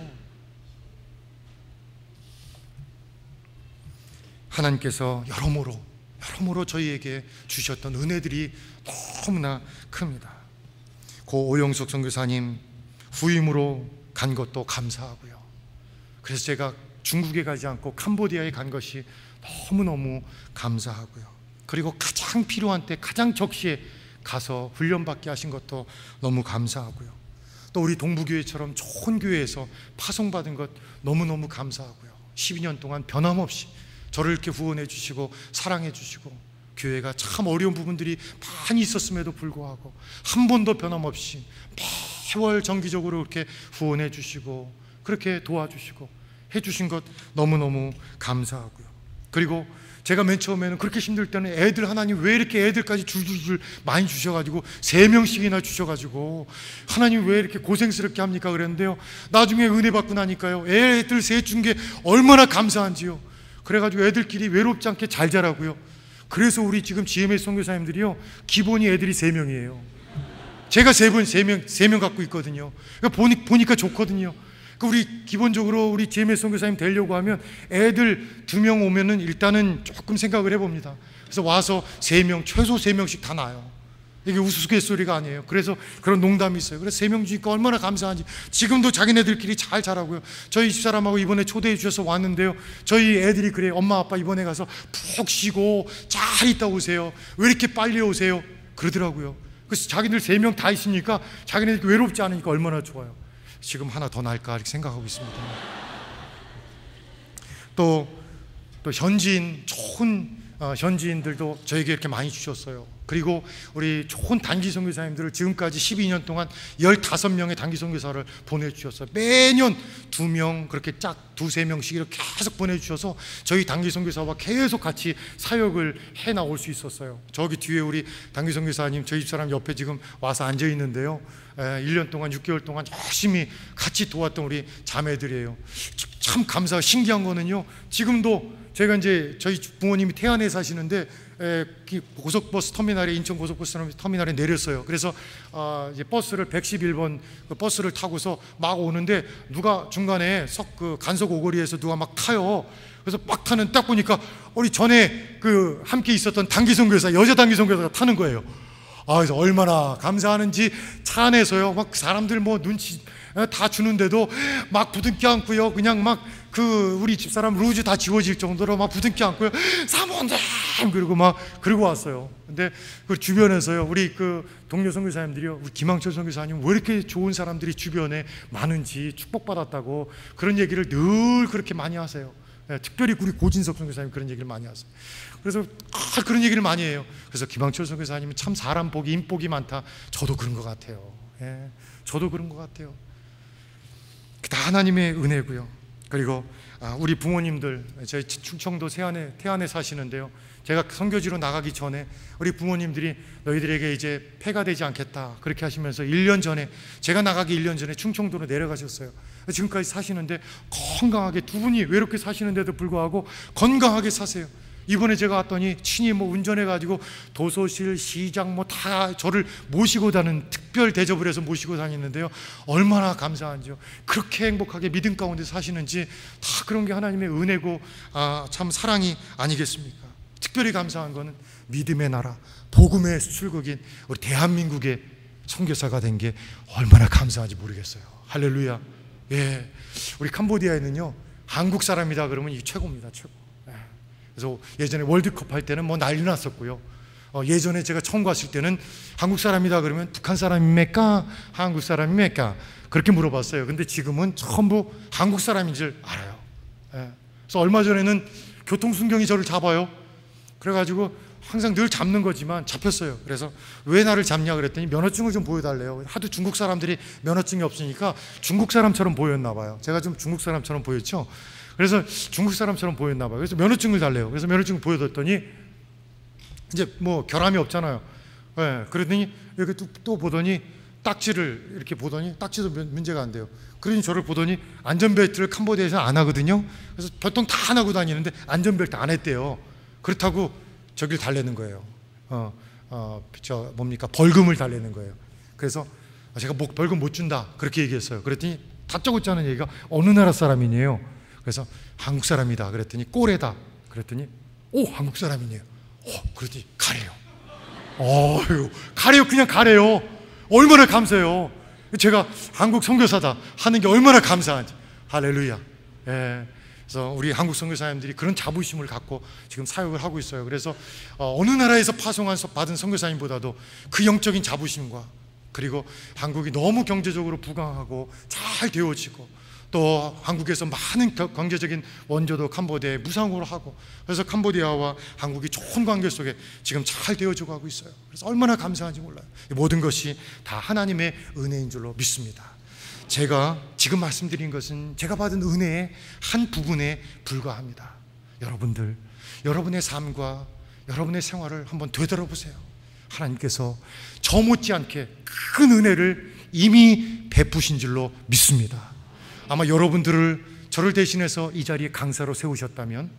하나님께서 여러모로 저희에게 주셨던 은혜들이 너무나 큽니다. 고 오영숙 선교사님 후임으로 간 것도 감사하고요. 그래서 제가 중국에 가지 않고 캄보디아에 간 것이 너무너무 감사하고요. 그리고 가장 필요한 때 가장 적시에 가서 훈련받게 하신 것도 너무 감사하고요. 또 우리 동부교회처럼 좋은 교회에서 파송받은 것 너무너무 감사하고요. 12년 동안 변함없이 저를 이렇게 후원해 주시고 사랑해 주시고 교회가 참 어려운 부분들이 많이 있었음에도 불구하고 한 번도 변함없이 매월 정기적으로 이렇게 후원해 주시고 그렇게 도와주시고 해주신 것 너무너무 감사하고요. 그리고 제가 맨 처음에는 그렇게 힘들 때는 애들 하나님 왜 이렇게 애들까지 줄줄줄 많이 주셔가지고 3명씩이나 주셔가지고 하나님 왜 이렇게 고생스럽게 합니까 그랬는데요, 나중에 은혜 받고 나니까요 애들 셋 준 게 얼마나 감사한지요. 그래가지고 애들끼리 외롭지 않게 잘 자라고요. 그래서 우리 지금 GMS 선교사님들이요 기본이 애들이 3명이에요 제가 3명 갖고 있거든요. 그러니까 보니까 좋거든요. 우리 기본적으로 우리 GMS 선교사님 되려고 하면 애들 2명 오면은 일단은 조금 생각을 해봅니다. 그래서 와서 3명, 최소 3명씩 다 나요. 이게 우스갯소리가 아니에요. 그래서 그런 농담이 있어요. 그래서 3명 주니까 얼마나 감사한지. 지금도 자기네들끼리 잘 자라고요. 저희 집사람하고 이번에 초대해 주셔서 왔는데요, 저희 애들이 그래요. 엄마 아빠 이번에 가서 푹 쉬고 잘 있다 오세요. 왜 이렇게 빨리 오세요? 그러더라고요. 그래서 자기들 3명 다 있으니까 자기네들 외롭지 않으니까 얼마나 좋아요. 지금 하나 더 날까 이렇게 생각하고 있습니다. 또 현지인, 좋은 현지인들도 저에게 이렇게 많이 주셨어요. 그리고 우리 좋은 단기 선교사님들을 지금까지 12년 동안 15명의 단기 선교사를 보내주셨어요. 매년 2명 그렇게 짝 2-3명씩 이렇게 계속 보내주셔서 저희 단기 선교사와 계속 같이 사역을 해 나올 수 있었어요. 저기 뒤에 우리 단기 선교사님 저희 집사람 옆에 지금 와서 앉아 있는데요, 1년 동안 6개월 동안 열심히 같이 도왔던 우리 자매들이에요. 참 감사하고 신기한 거는요, 지금도 제가 이제 저희 부모님이 태안에 사시는데 고속버스 터미널에, 인천 고속버스 터미널에 내렸어요. 그래서 이제 버스를 111번 그 버스를 타고서 막 오는데 누가 중간에 그 간석 오거리에서 누가 막 타요. 그래서 막 타는 딱 보니까 우리 전에 그 함께 있었던 단기 선교사, 여자 단기 선교사가 타는 거예요. 그래서 얼마나 감사하는지 차 안에서요 막 사람들 뭐 눈치 다 주는데도 막 부둥켜 안고요, 그냥 막 그 우리 집사람 루즈 다 지워질 정도로 막 부둥켜 안고요, 사모님 그리고 막 그러고 왔어요. 근데 그 주변에서요 우리 그 동료 선교사님들이요, 우리 김항철 선교사님 왜 이렇게 좋은 사람들이 주변에 많은지 축복받았다고 그런 얘기를 늘 그렇게 많이 하세요. 특별히 우리 고진석 선교사님 그런 얘기를 많이 하세요. 그래서 그런 얘기를 많이 해요. 그래서 김항철 선교사님은 참 사람 복이, 인복이 많다. 저도 그런 것 같아요. 저도 그런 것 같아요. 다 하나님의 은혜고요. 그리고 우리 부모님들, 저희 충청도 태안에 사시는데요, 제가 선교지로 나가기 전에 우리 부모님들이 너희들에게 이제 폐가 되지 않겠다 그렇게 하시면서 1년 전에, 제가 나가기 1년 전에 충청도로 내려가셨어요. 지금까지 사시는데 건강하게, 두 분이 외롭게 사시는데도 불구하고 건강하게 사세요. 이번에 제가 왔더니 친히 뭐 운전해가지고 도서실, 시장 뭐 다 저를 모시고 다니는, 특별 대접을 해서 모시고 다니는데요, 얼마나 감사한지요. 그렇게 행복하게 믿음 가운데 사시는지 다 그런 게 하나님의 은혜고 참 사랑이 아니겠습니까? 특별히 감사한 거는 믿음의 나라, 복음의 출국인 우리 대한민국의 선교사가 된 게 얼마나 감사한지 모르겠어요. 할렐루야. 예, 우리 캄보디아에는요 한국 사람이다 그러면 이 최고입니다, 최고. 그래서 예전에 월드컵 할 때는 뭐 난리 났었고요. 예전에 제가 처음 갔을 때는 한국 사람이다 그러면 북한 사람입니까? 한국 사람입니까? 그렇게 물어봤어요. 근데 지금은 전부 한국 사람인 줄 알아요. 그래서 얼마 전에는 교통순경이 저를 잡아요. 그래가지고 항상 늘 잡는 거지만 잡혔어요. 그래서 왜 나를 잡냐 그랬더니 면허증을 좀 보여달래요. 하도 중국 사람들이 면허증이 없으니까 중국 사람처럼 보였나 봐요. 제가 좀 중국 사람처럼 보였죠. 그래서 중국 사람처럼 보였나 봐요. 그래서 면허증을 달래요. 그래서 면허증을 보여줬더니 이제 뭐 결함이 없잖아요. 예, 그러더니 이렇게 또 보더니 딱지를 이렇게 보더니 딱지도 문제가 안 돼요. 그러니 저를 보더니 안전벨트를 캄보디아에서 안 하거든요. 그래서 보통 다 안 하고 다니는데 안전벨트 안 했대요. 그렇다고 저길 달래는 거예요. 벌금을 달래는 거예요. 그래서 제가 벌금 못 준다 그렇게 얘기했어요. 그랬더니 다짜고짜 하는 얘기가 어느 나라 사람이냐요. 그래서 한국 사람이다 그랬더니 꼬레다 그랬더니 오 한국 사람이네요. 그랬더니 가래요. 가래요. 그냥 가래요. 얼마나 감사해요. 제가 한국 선교사다 하는 게 얼마나 감사한지. 할렐루야. 예. 그래서 우리 한국 선교사님들이 그런 자부심을 갖고 지금 사역을 하고 있어요. 그래서 어느 나라에서 받은 선교사님보다도 그 영적인 자부심과 그리고 한국이 너무 경제적으로 부강하고 잘 되어지고 또 한국에서 많은 경제적인 원조도 캄보디아에 무상으로 하고 그래서 캄보디아와 한국이 좋은 관계 속에 지금 잘 되어지고 하고 있어요. 그래서 얼마나 감사한지 몰라요. 이 모든 것이 다 하나님의 은혜인 줄로 믿습니다. 제가 지금 말씀드린 것은 제가 받은 은혜의 한 부분에 불과합니다. 여러분들, 여러분의 삶과 여러분의 생활을 한번 되돌아보세요. 하나님께서 저 못지않게 큰 은혜를 이미 베푸신 줄로 믿습니다. 아마 여러분들을 저를 대신해서 이 자리에 강사로 세우셨다면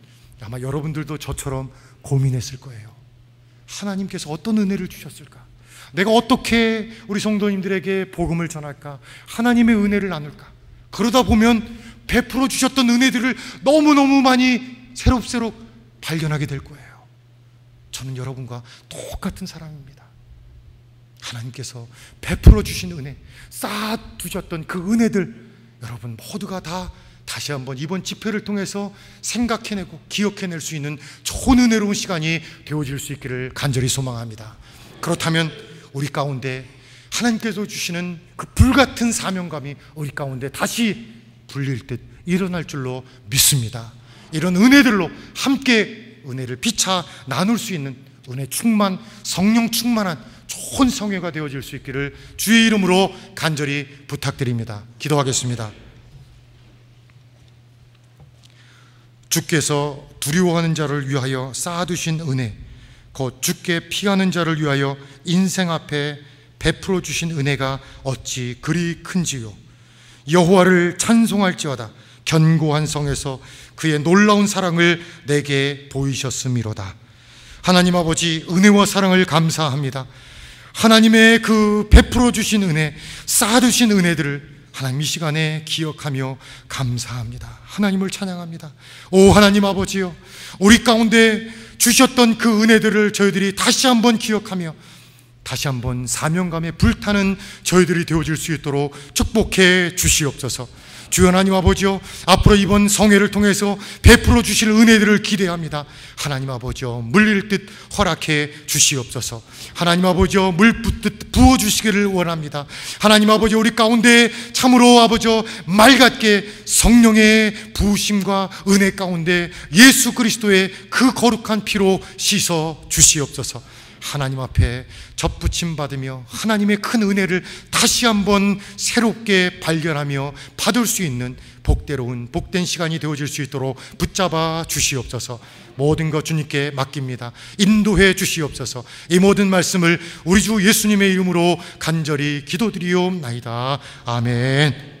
아마 여러분들도 저처럼 고민했을 거예요. 하나님께서 어떤 은혜를 주셨을까? 내가 어떻게 우리 성도님들에게 복음을 전할까? 하나님의 은혜를 나눌까? 그러다 보면 베풀어 주셨던 은혜들을 너무너무 많이 새록새록 발견하게 될 거예요. 저는 여러분과 똑같은 사람입니다. 하나님께서 베풀어 주신 은혜, 쌓아두셨던 그 은혜들 여러분 모두가 다 다시 한번 이번 집회를 통해서 생각해내고 기억해낼 수 있는 좋은 은혜로운 시간이 되어질 수 있기를 간절히 소망합니다. 그렇다면 우리 가운데 하나님께서 주시는 그 불같은 사명감이 우리 가운데 다시 불릴 듯 일어날 줄로 믿습니다. 이런 은혜들로 함께 은혜를 피차 나눌 수 있는 은혜 충만, 성령 충만한 좋은 성회가 되어질 수 있기를 주의 이름으로 간절히 부탁드립니다. 기도하겠습니다. 주께서 두려워하는 자를 위하여 쌓아두신 은혜, 곧 주께 피하는 자를 위하여 인생 앞에 베풀어 주신 은혜가 어찌 그리 큰지요. 여호와를 찬송할지어다. 견고한 성에서 그의 놀라운 사랑을 내게 보이셨음이로다. 하나님 아버지, 은혜와 사랑을 감사합니다. 하나님의 그 베풀어 주신 은혜, 쌓아두신 은혜들을 하나님 이 시간에 기억하며 감사합니다. 하나님을 찬양합니다. 오 하나님 아버지요, 우리 가운데 주셨던 그 은혜들을 저희들이 다시 한번 기억하며 다시 한번 사명감에 불타는 저희들이 되어질 수 있도록 축복해 주시옵소서. 주여 하나님 아버지요, 앞으로 이번 성회를 통해서 베풀어 주실 은혜들을 기대합니다. 하나님 아버지요, 물릴 듯 허락해 주시옵소서. 하나님 아버지요, 물 붓듯 부어주시기를 원합니다. 하나님 아버지, 우리 가운데 참으로 아버지요 맑게 성령의 부으심과 은혜 가운데 예수 그리스도의 그 거룩한 피로 씻어 주시옵소서. 하나님 앞에 접붙임 받으며 하나님의 큰 은혜를 다시 한번 새롭게 발견하며 받을 수 있는 복되로운 복된 시간이 되어질 수 있도록 붙잡아 주시옵소서. 모든 것 주님께 맡깁니다. 인도해 주시옵소서. 이 모든 말씀을 우리 주 예수님의 이름으로 간절히 기도드리옵나이다. 아멘.